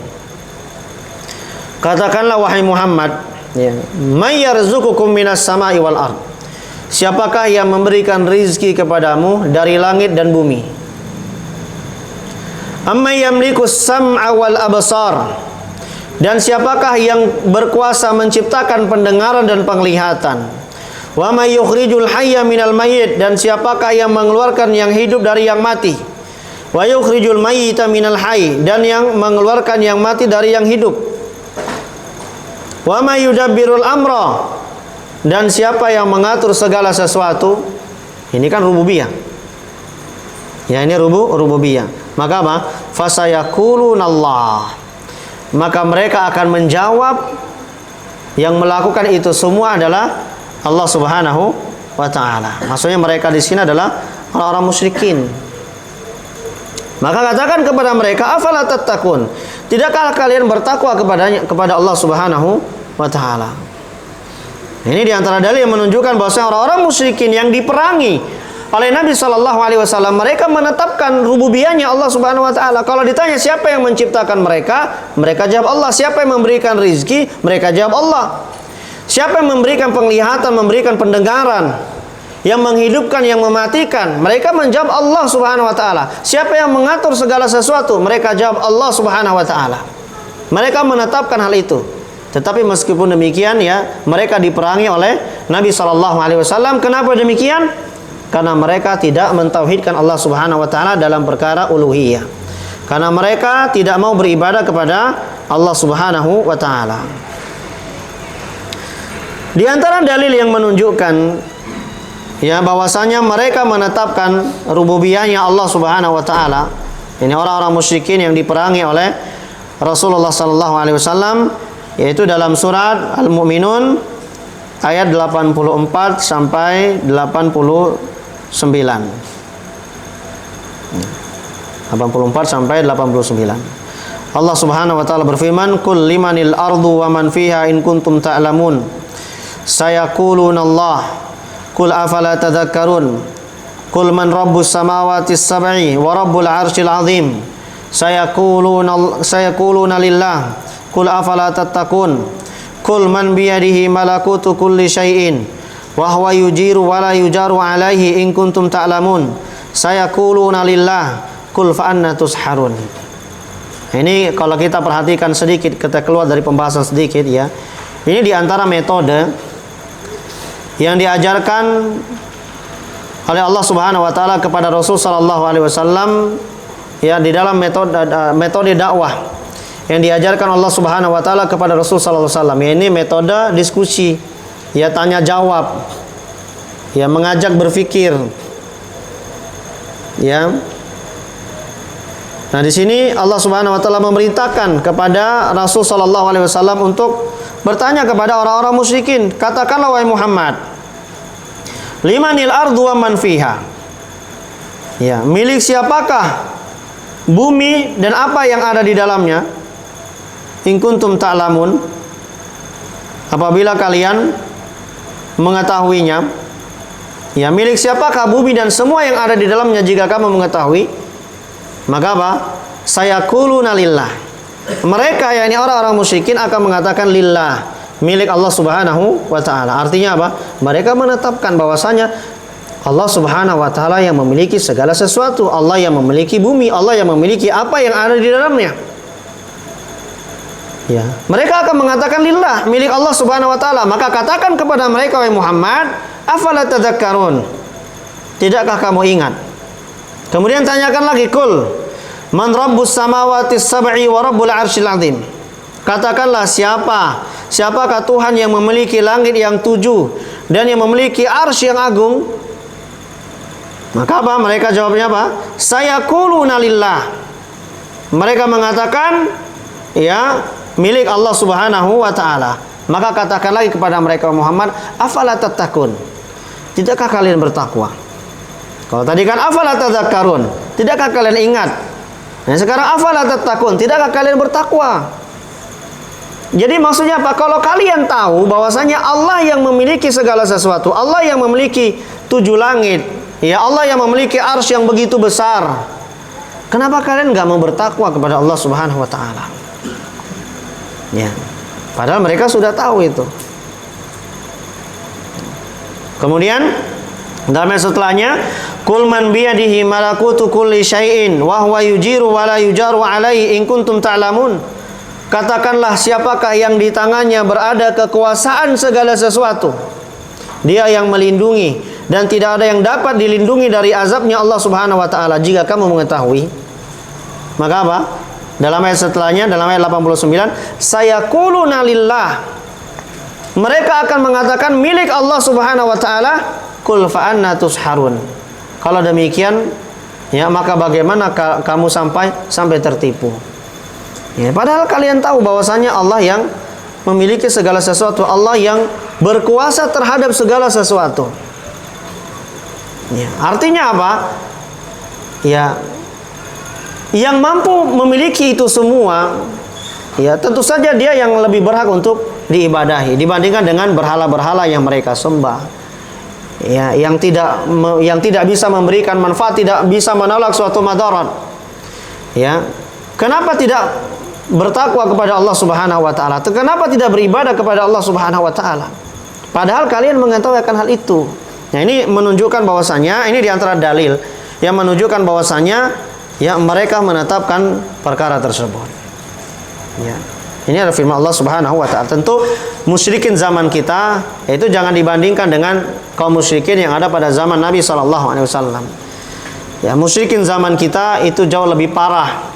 Katakanlah wahai Muhammad, ya, may yarzuqukum minas sama'i wal ard, siapakah yang memberikan rizki kepadamu dari langit dan bumi? Amma yamliku sam'a wal absar, dan siapakah yang berkuasa menciptakan pendengaran dan penglihatan? Wa may yukhrijul hayya minal mayyit, dan siapakah yang mengeluarkan yang hidup dari yang mati? Wa yukhrijul mayyita minal hayy, dan yang mengeluarkan yang mati dari yang hidup. Wa may yudabbirul amra, dan siapa yang mengatur segala sesuatu? Ini kan rububiyah. Ya, ini rububiyah. Maka apa? Fasayaqulunallah. Maka mereka akan menjawab, Yang melakukan itu semua adalah Allah Subhanahu wa taala. Maksudnya mereka di sini adalah orang-orang musyrikin. Maka katakan kepada mereka, afala tattaqun? Tidakkah kalian bertakwa kepada Allah Subhanahu wa taala? Ini di antara dalil yang menunjukkan bahwa orang-orang musyrikin yang diperangi oleh Nabi sallallahu alaihi wasallam, mereka menetapkan rububiyahnya Allah Subhanahu wa taala. Kalau ditanya siapa yang menciptakan mereka, mereka jawab Allah. Siapa yang memberikan rizki, mereka jawab Allah. Siapa yang memberikan penglihatan, memberikan pendengaran, yang menghidupkan, yang mematikan, mereka menjawab Allah Subhanahu wa taala. Siapa yang mengatur segala sesuatu, mereka jawab Allah Subhanahu wa taala. Mereka menetapkan hal itu. Tetapi meskipun demikian ya, mereka diperangi oleh Nabi sallallahu alaihi wasallam. Kenapa demikian? Karena mereka tidak mentauhidkan Allah Subhanahu wa taala dalam perkara uluhiyah. Karena mereka tidak mau beribadah kepada Allah Subhanahu wa taala. Di antara dalil yang menunjukkan ya bahwasanya mereka menetapkan rububiyahnya Allah Subhanahu wa taala, ini orang-orang musyrikin yang diperangi oleh Rasulullah sallallahu alaihi wasallam, yaitu dalam surat Al-Mu'minun ayat 84 sampai 89. 84 sampai 89. Allah Subhanahu wa taala berfirman, "Qul limanil ardu wa man fiha in kuntum ta'lamun. Sayaquluna Allah. Qul afala tadhakkarun. Qul man rabbus samawati as-sab'i wa rabbul 'arsyil 'azim. Sayaquluna lillah. Qul afala tattaqun. Qul man biyadihi malakutu kulli syai'in wa huwa yujiru wa la yujaru 'alaihi in kuntum ta'lamun. Sayaquluna lillah. Qul fa anna tusharun." Ini kalau kita perhatikan sedikit, kita keluar dari pembahasan sedikit ya. Ini di antara metode yang diajarkan oleh Allah Subhanahu wa taala kepada Rasul sallallahu alaihi wasallam ya, di dalam metode dakwah yang diajarkan Allah Subhanahu wa taala kepada Rasul sallallahu alaihi wasallam. Ini metode diskusi, ya, tanya jawab, ya, mengajak berpikir. Ya. Nah, di sini Allah Subhanahu wa taala memerintahkan kepada Rasul sallallahu alaihi wasallam untuk bertanya kepada orang-orang musyrikin. Katakanlah wahai Muhammad, limanil ardu wa man fiha? Ya, milik siapakah bumi dan apa yang ada di dalamnya? In kuntum ta'lamun, apabila kalian mengetahuinya. Ya, milik siapakah bumi dan semua yang ada di dalamnya jika kamu mengetahui? Maka apa? Sayaquluna lillah. Mereka, yakni orang-orang musyrikin, akan mengatakan lillah, milik Allah Subhanahu wa taala. Artinya apa? Mereka menetapkan bahwasanya Allah Subhanahu wa taala yang memiliki segala sesuatu. Allah yang memiliki bumi, Allah yang memiliki apa yang ada di dalamnya. Ya, mereka akan mengatakan lillah, milik Allah Subhanahu wa taala. Maka katakan kepada mereka, wahai Muhammad, afala tadhakkarun? Tidakkah kamu ingat? Kemudian tanyakan lagi, kul man rabbus samawati sab'i wa rabbul 'arsyil 'azim. Katakanlah siapakah Tuhan yang memiliki langit yang 7 dan yang memiliki arsy yang agung? Maka apa? Mereka jawabnya apa? Sayaquluna lillah. Mereka mengatakan ya, milik Allah Subhanahu wa taala. Maka katakan lagi kepada mereka, Muhammad, afala tattaqun? Tidakkah kalian bertakwa? Kalau tadi kan afala tadhakkarun, tidakkah kalian ingat? Nah, sekarang afala tattaqun, tidakkah kalian bertakwa? Jadi maksudnya apa? Kalau kalian tahu bahwasanya Allah yang memiliki segala sesuatu, Allah yang memiliki 7 langit, ya, Allah yang memiliki arsy yang begitu besar, kenapa kalian nggak mau bertakwa kepada Allah Subhanahu wa taala? Ya, padahal mereka sudah tahu itu. Kemudian dalam ayat setelahnya, kul man biyadihi malakutu kulli syai'in wa huwa yujiru wa la yujaru 'alaihi in kuntum ta'lamun. Katakanlah siapakah yang di tangannya berada kekuasaan segala sesuatu. Dia yang melindungi dan tidak ada yang dapat dilindungi dari azabnya Allah Subhanahu wa taala jika kamu mengetahui. Maka apa? Dalam ayat setelahnya, dalam ayat 89, sayaquluna lillah. Mereka akan mengatakan milik Allah Subhanahu wa taala. Qul fa anna tusharun. Kalau demikian, ya, maka bagaimana kamu sampai tertipu? Ya, padahal kalian tahu bahwasanya Allah yang memiliki segala sesuatu, Allah yang berkuasa terhadap segala sesuatu. Ya, artinya apa? Ya, yang mampu memiliki itu semua, ya tentu saja dia yang lebih berhak untuk diibadahi dibandingkan dengan berhala-berhala yang mereka sembah. Ya, yang tidak bisa memberikan manfaat, tidak bisa menolak suatu madarat. Ya, kenapa tidak bertakwa kepada Allah Subhanahu wa taala? Kenapa tidak beribadah kepada Allah Subhanahu wa taala? Padahal kalian mengetahui akan hal itu. Nah, ini menunjukkan bahwasanya ini diantara dalil yang menunjukkan bahwasanya ya mereka menetapkan perkara tersebut. Ya. Ini adalah firman Allah Subhanahu wa taala. Tentu musyrikin zaman kita itu jangan dibandingkan dengan kaum musyrikin yang ada pada zaman Nabi sallallahu alaihi wasallam. Ya, musyrikin zaman kita itu jauh lebih parah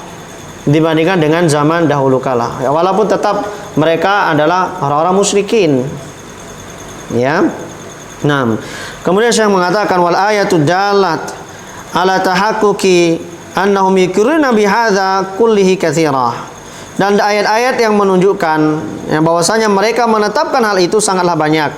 dibandingkan dengan zaman dahulu kala. Ya, walaupun tetap mereka adalah orang-orang musyrikin. Ya. Nah, kemudian Syekh mengatakan wal ayatud dalat ala tahaqquqi annahum yakuruna bihadza kullihi katsira. Dan ayat-ayat yang menunjukkan yang bahwasanya mereka menetapkan hal itu sangatlah banyak.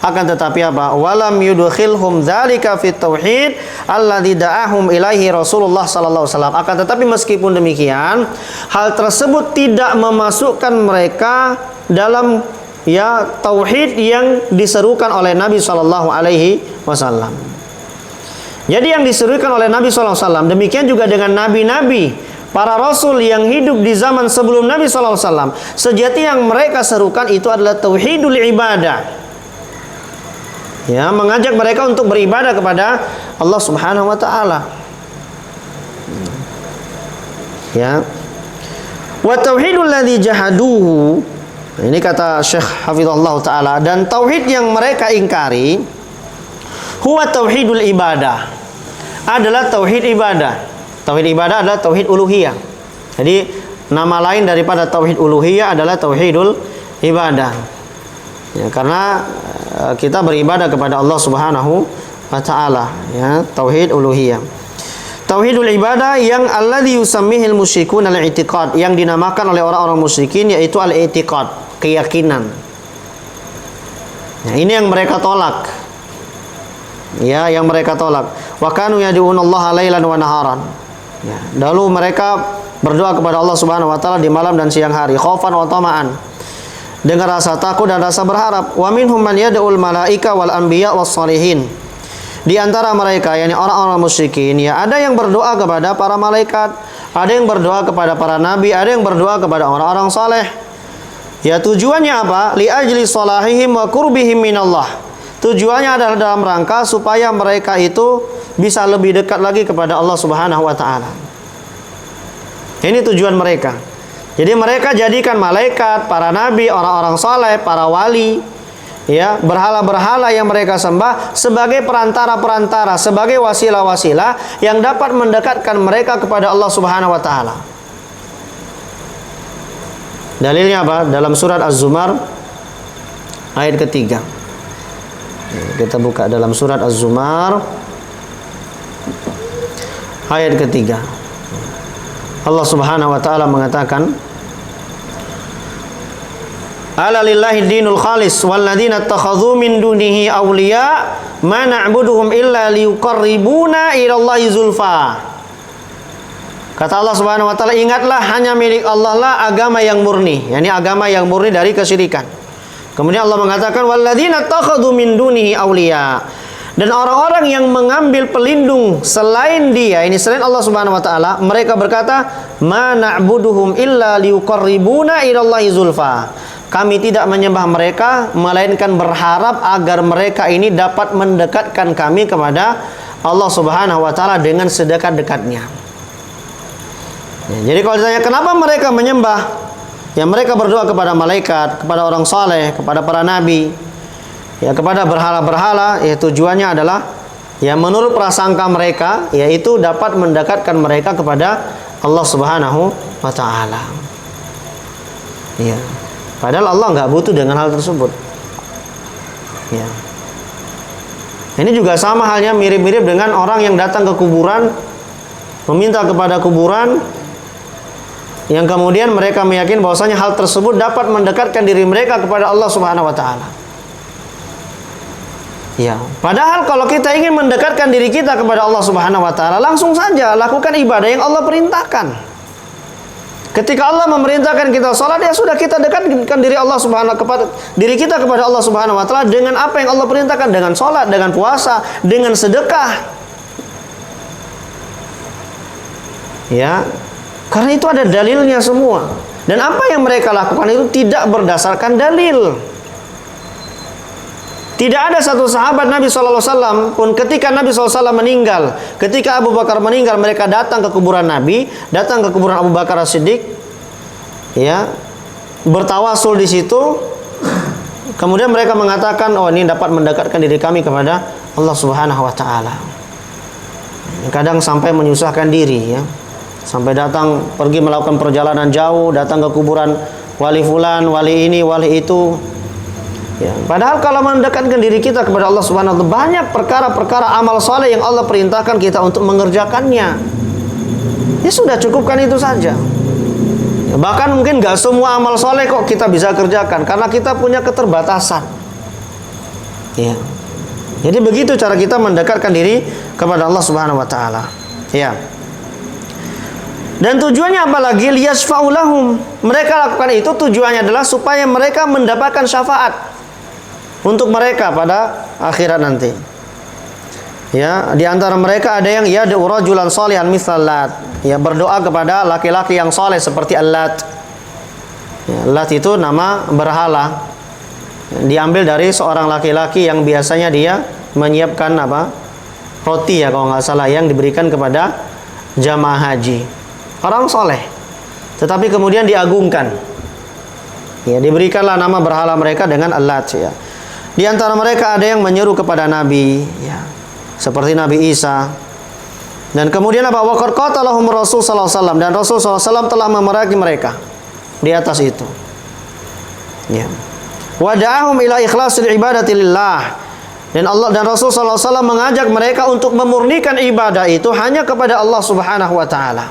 Akan tetapi apa? Walam yudkhilhum dzalika fit tauhid alladzi da'ahum ilaihi Rasulullah sallallahu alaihi wasallam. Akan tetapi meskipun demikian, hal tersebut tidak memasukkan mereka dalam ya tauhid yang diserukan oleh Nabi sallallahu alaihi wasallam. Jadi yang diserukan oleh Nabi sallallahu alaihi wasallam, demikian juga dengan nabi-nabi, para rasul yang hidup di zaman sebelum Nabi sallallahu alaihi wasallam, sejati yang mereka serukan itu adalah tauhidul ibadah. Ya, mengajak mereka untuk beribadah kepada Allah Subhanahu wa taala. Ya. Wa tauhidul ladzi jahaduhu. Ini kata Syekh Hafizahullah taala, dan tauhid yang mereka ingkari huwa tauhidul ibadah. Adalah tauhid ibadah. Tauhid ibadah adalah tauhid uluhiyah. Jadi nama lain daripada tauhid uluhiyah adalah tauhidul ibadah. Ya, karena kita beribadah kepada Allah Subhanahu wa taala, ya, tauhid uluhiyah. Tauhidul ibadah yang alladzi yusammihil musyrikun al-i'tiqad, yang dinamakan oleh orang-orang musyrikin yaitu al-i'tiqad, keyakinan. Nah, ini yang mereka tolak. Ya, yang mereka tolak. Wa kanu yad'unallaha lailan wa naharan. Ya, lalu mereka berdoa kepada Allah Subhanahu wa taala di malam dan siang hari, khaufan wa tama'an, dengan rasa takut dan rasa berharap. Wa minhum man yad'ul malaika wal anbiya was shalihin. Di antara mereka yakni orang-orang musyrikin, ya ada yang berdoa kepada para malaikat, ada yang berdoa kepada para nabi, ada yang berdoa kepada orang-orang saleh. Ya, tujuannya apa? Li ajli salahihim wa qurbihim minallah. Tujuannya adalah dalam rangka supaya mereka itu bisa lebih dekat lagi kepada Allah Subhanahu wa taala. Ini tujuan mereka. Jadi mereka jadikan malaikat, para nabi, orang-orang saleh, para wali, ya, berhala-berhala yang mereka sembah sebagai perantara-perantara, sebagai wasilah-wasilah yang dapat mendekatkan mereka kepada Allah Subhanahu wa taala. Dalilnya apa? Dalam surat Az-Zumar ayat ketiga. Kita buka dalam surat Az-Zumar ayat ketiga. Allah Subhanahu wa taala mengatakan, ala lillahi dinul khalis walladzina ittakhadhu min dunihi awliya ma na'buduhum illa liyuqarribuna ila Allahi zulfa. Kata Allah Subhanahu wa taala, ingatlah hanya milik Allah lah agama yang murni, yakni agama yang murni dari kesyirikan. Kemudian Allah mengatakan walladzina ittakhadhu min dunihi awliya, dan orang-orang yang mengambil pelindung selain dia, ini selain Allah Subhanahu wa taala, mereka berkata ma na'buduhum illa liyuqarribuna ila Allahi zulfa. Kami tidak menyembah mereka melainkan berharap agar mereka ini dapat mendekatkan kami kepada Allah Subhanahu wa taala dengan sedekat-dekatnya. Ya, jadi kalau ditanya kenapa mereka menyembah, ya mereka berdoa kepada malaikat, kepada orang saleh, kepada para nabi, ya kepada berhala-berhala, ya tujuannya adalah ya menurut prasangka mereka yaitu dapat mendekatkan mereka kepada Allah Subhanahu wa taala. Ya. Padahal Allah nggak butuh dengan hal tersebut. Ya. Ini juga sama halnya, mirip-mirip dengan orang yang datang ke kuburan, meminta kepada kuburan, yang kemudian mereka meyakini bahwasanya hal tersebut dapat mendekatkan diri mereka kepada Allah Subhanahu wa taala. Ya, padahal kalau kita ingin mendekatkan diri kita kepada Allah Subhanahu wa taala, langsung saja lakukan ibadah yang Allah perintahkan. Ketika Allah memerintahkan kita salat, ya sudah, kita dekatkan diri Allah Subhanahu kepada diri kita kepada Allah Subhanahu wa taala dengan apa yang Allah perintahkan, dengan salat, dengan puasa, dengan sedekah. Ya, karena itu ada dalilnya semua. Dan apa yang mereka lakukan itu tidak berdasarkan dalil. Tidak ada satu sahabat Nabi SAW pun ketika Nabi SAW meninggal, ketika Abu Bakar meninggal, mereka datang ke kuburan Nabi, datang ke kuburan Abu Bakar As-Siddiq, ya, bertawasul di situ. Kemudian mereka mengatakan, oh, ini dapat mendekatkan diri kami kepada Allah Subhanahu wa taala. Kadang sampai menyusahkan diri, ya. Sampai datang pergi melakukan perjalanan jauh, datang ke kuburan wali fulan, wali ini, wali itu. Ya, padahal kalau mendekatkan diri kita kepada Allah Subhanahu wa taala, banyak perkara-perkara amal soleh yang Allah perintahkan kita untuk mengerjakannya. Ya sudah, cukupkan itu saja. Ya, bahkan mungkin gak semua amal soleh kok kita bisa kerjakan, karena kita punya keterbatasan. Ya. Jadi begitu cara kita mendekatkan diri kepada Allah Subhanahu wa taala. Ya. Dan tujuannya apa lagi? Liyasfa'u lahum. Mereka lakukan itu tujuannya adalah supaya mereka mendapatkan syafaat untuk mereka pada akhirat nanti. Ya, di antara mereka ada yang yad'u rajulan shalihan mithal Lat. Ya, berdoa kepada laki-laki yang saleh seperti Al-Lat. Ya, Lat itu nama berhala. Diambil dari seorang laki-laki yang biasanya dia menyiapkan apa? Roti, ya kalau nggak salah, yang diberikan kepada jamaah haji. Orang soleh, tetapi kemudian diagungkan. Ya, diberikanlah nama berhala mereka dengan Al-Lat. Ya. Di antara mereka ada yang menyeru kepada Nabi, ya, seperti Nabi Isa. Dan kemudian apa? Wa qad qatalahum Rasul sallallahu alaihi wasallam, dan Rasul sallallahu alaihi wasallam telah memerangi mereka di atas itu. Ya. Wa da'ahum ila ikhlasil ibadati lillah. Dan Allah dan Rasul sallallahu alaihi wasallam mengajak mereka untuk memurnikan ibadah itu hanya kepada Allah Subhanahu wa taala.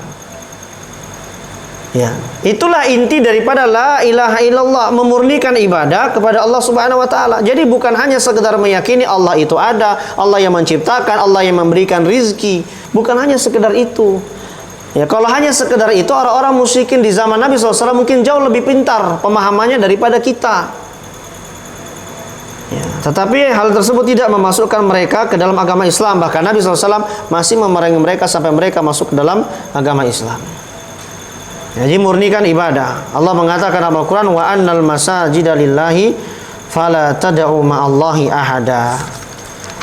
Ya, itulah inti daripada la ilaha illallah, memurnikan ibadah kepada Allah Subhanahu wa taala. Jadi bukan hanya sekedar meyakini Allah itu ada, Allah yang menciptakan, Allah yang memberikan rizki. Bukan hanya sekedar itu. Ya, kalau hanya sekedar itu, orang-orang musyrikin di zaman Nabi SAW mungkin jauh lebih pintar pemahamannya daripada kita. Ya, tetapi hal tersebut tidak memasukkan mereka ke dalam agama Islam. Bahkan Nabi SAW masih memerangi mereka sampai mereka masuk ke dalam agama Islam. Jadi murnikan ibadah. Allah mengatakan dalam Al-Quran, wa annal masajida lillahi fala tad'u ma'allahi ahada.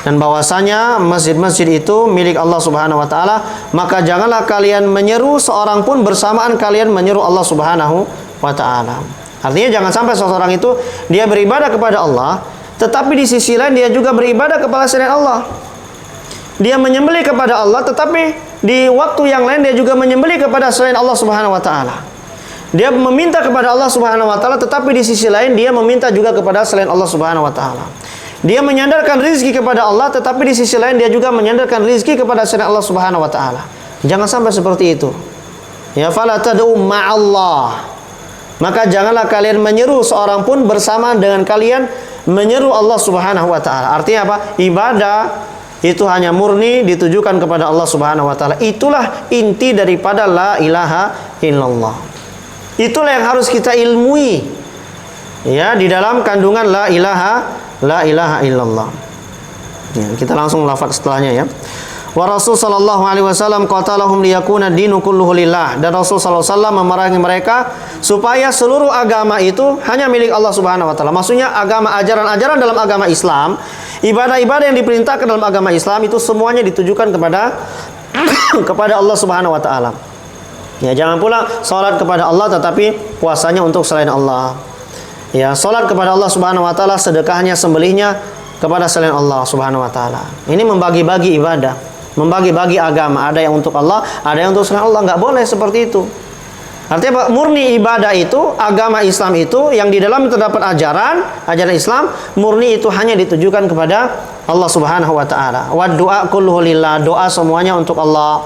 Dan bahwasanya masjid-masjid itu milik Allah Subhanahu wa taala, maka janganlah kalian menyeru seorang pun bersamaan kalian menyeru Allah Subhanahu wa taala. Artinya jangan sampai seseorang itu dia beribadah kepada Allah, tetapi di sisi lain dia juga beribadah kepada selain Allah. Dia menyembelih kepada Allah, tetapi di waktu yang lain dia juga menyembelih kepada selain Allah Subhanahu wa taala. Dia meminta kepada Allah Subhanahu wa taala, tetapi di sisi lain dia meminta juga kepada selain Allah Subhanahu wa taala. Dia menyandarkan rizki kepada Allah, tetapi di sisi lain dia juga menyandarkan rizki kepada selain Allah Subhanahu wa taala. Jangan sampai seperti itu. Ya, fala tad'u ma'allah. Maka janganlah kalian menyeru seorang pun bersamaan dengan kalian menyeru Allah Subhanahu wa taala. Artinya apa? Ibadah itu hanya murni ditujukan kepada Allah Subhanahu wa taala. Itulah inti daripada la ilaha illallah. Itulah yang harus kita ilmui, ya, di dalam kandungan la ilaha illallah. Ya, kita langsung lafaz setelahnya, ya. Wa Rasul sallallahu alaihi wasallam qatalahum liyakuna dinu kulluhu lillah. Dan Rasul sallallahu alaihi wasallam memerangi mereka supaya seluruh agama itu hanya milik Allah Subhanahu wa taala. Maksudnya agama, ajaran-ajaran dalam agama Islam, ibadah-ibadah yang diperintahkan dalam agama Islam itu semuanya ditujukan kepada kepada Allah Subhanahu wa taala. Ya, jangan pula salat kepada Allah tetapi puasanya untuk selain Allah. Ya, salat kepada Allah Subhanahu wa taala, sedekahnya, sembelihnya kepada selain Allah Subhanahu wa taala. Ini membagi-bagi ibadah, membagi-bagi agama, ada yang untuk Allah, ada yang untuk selain Allah. Enggak boleh seperti itu. Artinya murni ibadah itu, agama Islam itu yang di dalam terdapat ajaran Islam, murni itu hanya ditujukan kepada Allah Subhanahu wa taala. Wa du'a kulluhu lillah, doa semuanya untuk Allah.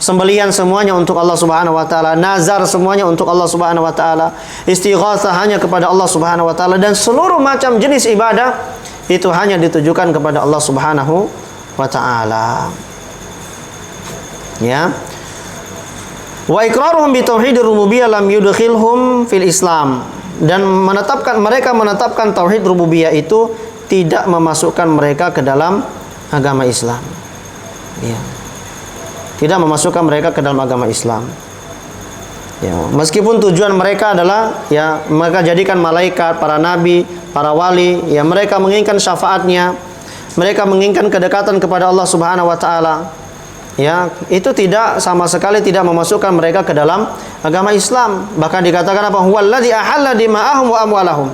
Sembelian semuanya untuk Allah Subhanahu wa taala, nazar semuanya untuk Allah Subhanahu wa taala, istighatsah hanya kepada Allah Subhanahu wa taala, dan seluruh macam jenis ibadah itu hanya ditujukan kepada Allah Subhanahu wa taala. Ya. Wa iqraruhum bi tauhidir rububiyyah lam yudkhilhum fil Islam. Dan mereka menetapkan tauhid rububiyah itu tidak memasukkan mereka ke dalam agama Islam. Ya. Tidak memasukkan mereka ke dalam agama Islam. Ya, meskipun tujuan mereka adalah ya mereka jadikan malaikat, para nabi, para wali, ya mereka menginginkan syafaatnya, mereka menginginkan kedekatan kepada Allah Subhanahu wa taala. Ya, itu tidak sama sekali tidak memasukkan mereka ke dalam agama Islam. Bahkan dikatakan apa? Huwallazi ahalla dima'ahum wa amwalahum.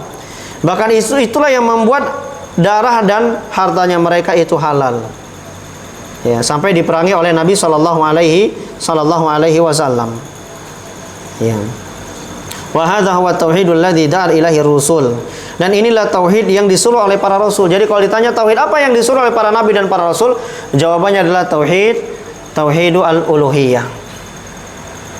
Bahkan itulah yang membuat darah dan hartanya mereka itu halal. Ya, sampai diperangi oleh Nabi sallallahu alaihi wasallam. Ya. Wa hadza huwa tauhidul ladzi da'a ilaihi rusul. Dan inilah tauhid yang disuruh oleh para rasul. Jadi kalau ditanya tauhid apa yang disuruh oleh para nabi dan para rasul, jawabannya adalah tauhidul al-uluhiyah.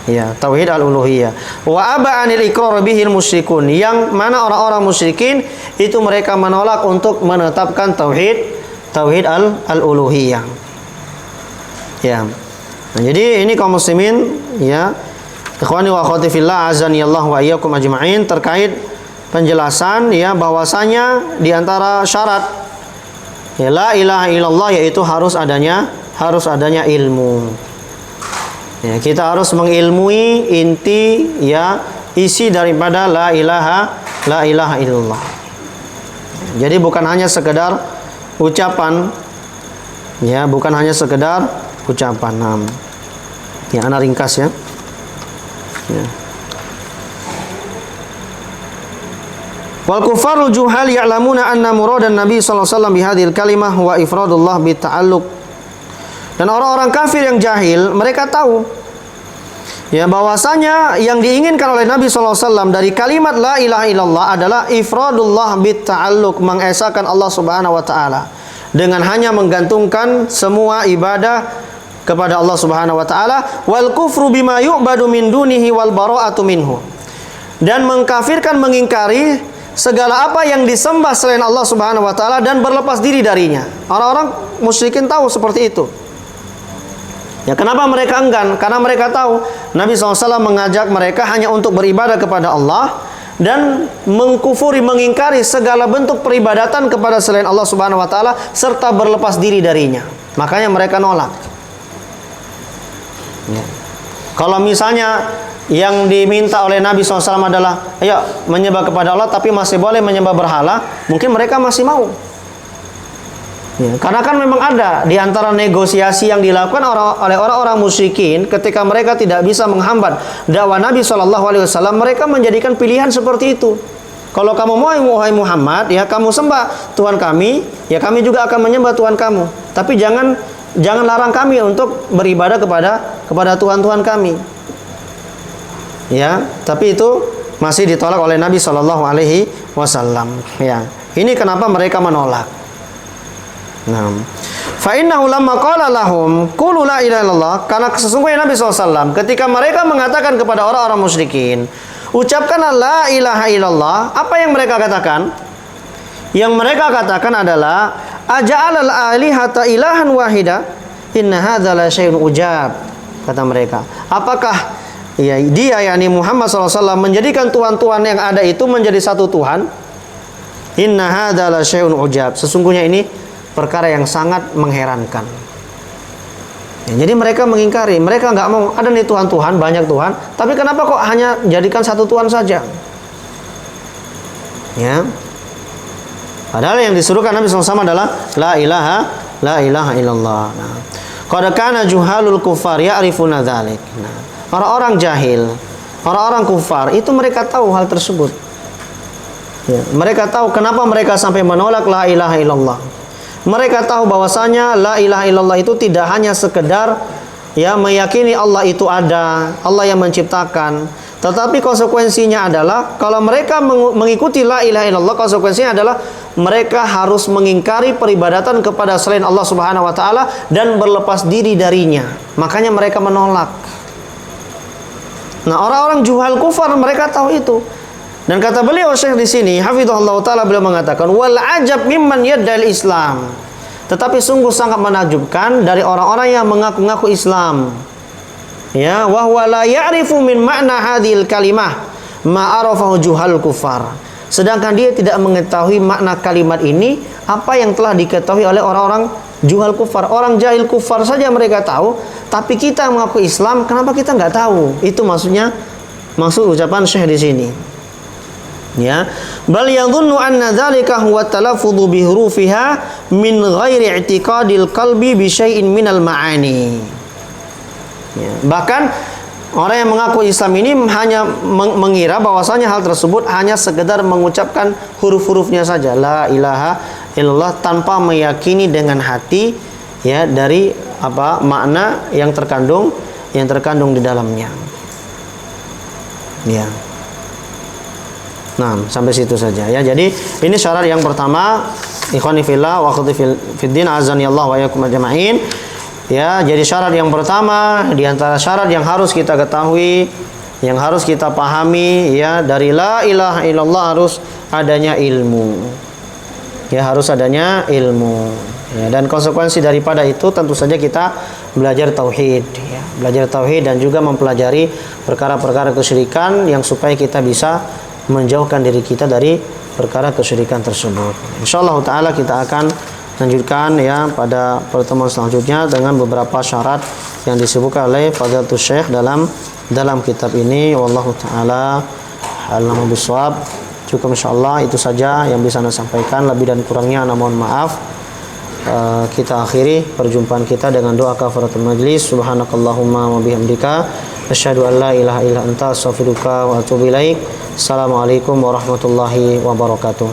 Ya, tauhid al-uluhiyah. Wa aba anil iqrar bihil musyrikun. Yang mana orang-orang musyrikin itu mereka menolak untuk menetapkan tauhid al-uluhiyah. Ya. Nah, jadi ini kaum muslimin, ya. Ikhwani wa akhwati fillah, azani Allah wa iyyakum ajma'in, terkait penjelasan ya bahwasanya di antara syarat ya la ilaha illallah yaitu harus adanya ilmu. Ya, kita harus mengilmui inti ya isi daripada la ilaha illallah. Jadi bukan hanya sekedar ucapan, ya, bukan hanya sekedar ucapan. Ya, ana ringkas ya. Ya. Wal kufarul juhal ya'lamuna anna muradan Nabi sallallahu alaihi wasallam bihadhil kalimah wa ifradullah bi ta'alluq. Dan orang-orang kafir yang jahil, mereka tahu ya bahwasanya yang diinginkan oleh Nabi sallallahu alaihi wasallam dari kalimat la ilaha illallah adalah ifradullah bi ta'alluq, mengesahkan Allah Subhanahu wa taala dengan hanya menggantungkan semua ibadah kepada Allah Subhanahu wa taala, wal kufru bima yu'badu min dunihi wal bara'atu minhu. Dan mengkafirkan, mengingkari segala apa yang disembah selain Allah Subhanahu wa taala dan berlepas diri darinya. Orang-orang musyrikin tahu seperti itu. Ya, kenapa mereka enggan? Karena mereka tahu Nabi SAW mengajak mereka hanya untuk beribadah kepada Allah dan mengkufuri, mengingkari segala bentuk peribadatan kepada selain Allah Subhanahu wa taala serta berlepas diri darinya. Makanya mereka nolak. Ya. Kalau misalnya yang diminta oleh Nabi SAW adalah ayo menyembah kepada Allah tapi masih boleh menyembah berhala, mungkin mereka masih mau. Ya, karena kan memang ada di antara negosiasi yang dilakukan oleh orang-orang musyrikin ketika mereka tidak bisa menghambat dakwah Nabi SAW, mereka menjadikan pilihan seperti itu. Kalau kamu mau wahai Muhammad, ya kamu sembah Tuhan kami, ya kami juga akan menyembah Tuhan kamu. Tapi jangan larang kami untuk beribadah kepada Tuhan-Tuhan kami. Ya, tapi itu masih ditolak oleh Nabi Shallallahu Alaihi Wasallam. Ya, ini kenapa mereka menolak. Nah, fa innahu lamma qala lahum qulu la ilaha illallah, karena sesungguhnya Nabi SAW ketika mereka mengatakan kepada orang-orang musyrikin, ucapkanlah la ilaha illallah, apa yang mereka katakan? Yang mereka katakan adalah aja'alal alihata ilahan wahida inna hadza la syai'un ujab, kata mereka. Apakah ya dia yakni Muhammad SAW menjadikan tuhan-tuhan yang ada itu menjadi satu Tuhan? Inna hadza la syai'un ujab, sesungguhnya ini perkara yang sangat mengherankan. Ya, jadi mereka mengingkari, mereka nggak mau ada nih Tuhan-Tuhan, banyak Tuhan, tapi kenapa kok hanya jadikan satu Tuhan saja? Ya. Padahal yang disuruhkan Nabi SAW adalah la ilaha illallah. Nah, qad kana juhalul kufar ya'rifuna dzalik. Nah, orang-orang jahil, orang-orang kufar itu mereka tahu hal tersebut. Ya, mereka tahu kenapa mereka sampai menolak la ilaha illallah. Mereka tahu bahwasanya la ilaha illallah itu tidak hanya sekedar ya meyakini Allah itu ada, Allah yang menciptakan, Tetapi konsekuensinya adalah kalau mereka mengikuti la ilaha illallah, konsekuensinya adalah mereka harus mengingkari peribadatan kepada selain Allah Subhanahu wa taala dan berlepas diri darinya. Makanya mereka menolak. Nah, orang-orang juhal kufar mereka tahu itu. Dan kata beliau Syekh di sini, hafizahullah taala, beliau mengatakan wal ajab mimman yadda'il Islam. Tetapi sungguh sangat menakjubkan dari orang-orang yang mengaku-ngaku Islam. Ya, wa huwa la ya'rifu min makna hadhil kalimah ma arafahu juhal kufar. Sedangkan dia tidak mengetahui makna kalimat ini apa yang telah diketahui oleh orang-orang juhal kufar. Orang jahil kufar saja mereka tahu, tapi kita mengaku Islam, kenapa kita nggak tahu? Itu maksudnya, maksud ucapan Syekh di sini. Ya, bal yadhunnu anna dzalika huwa talaffudhu bi hurufiha min ghairi i'tiqadil qalbi bi syai'in minal ma'ani. Ya, bahkan orang yang mengaku Islam ini hanya mengira bahwasanya hal tersebut hanya sekedar mengucapkan huruf-hurufnya saja, la ilaha illallah, tanpa meyakini dengan hati ya dari apa makna yang terkandung di dalamnya. Ya. Nah, sampai situ saja ya. Jadi ini syarat yang pertama, ikhwani fillah wa akhwati fiddin, azani Allah wa iyyakum ajma'in. Ya, jadi syarat yang pertama di antara syarat yang harus kita ketahui, yang harus kita pahami ya, dari la ilaha illallah harus adanya ilmu. Ya, harus adanya ilmu. Ya, dan konsekuensi daripada itu tentu saja kita belajar tauhid ya. Belajar tauhid dan juga mempelajari perkara-perkara kesyirikan yang supaya kita bisa menjauhkan diri kita dari perkara kesyirikan tersebut. Insyaallah taala kita akan lanjutkan ya pada pertemuan selanjutnya dengan beberapa syarat yang disebutkan oleh Fadilatul Syekh dalam kitab ini. Wallahu taala a'lamu bishawab. Cukup insyaallah itu saja yang bisa Anda sampaikan, lebih dan kurangnya Anda mohon maaf. Kita akhiri perjumpaan kita dengan doa kafaratul majlis. Subhanakallahumma wa bihamdika asyhadu an la ilaha illa anta astaghfiruka wa atubu ilaik. Assalamualaikum warahmatullahi wabarakatuh.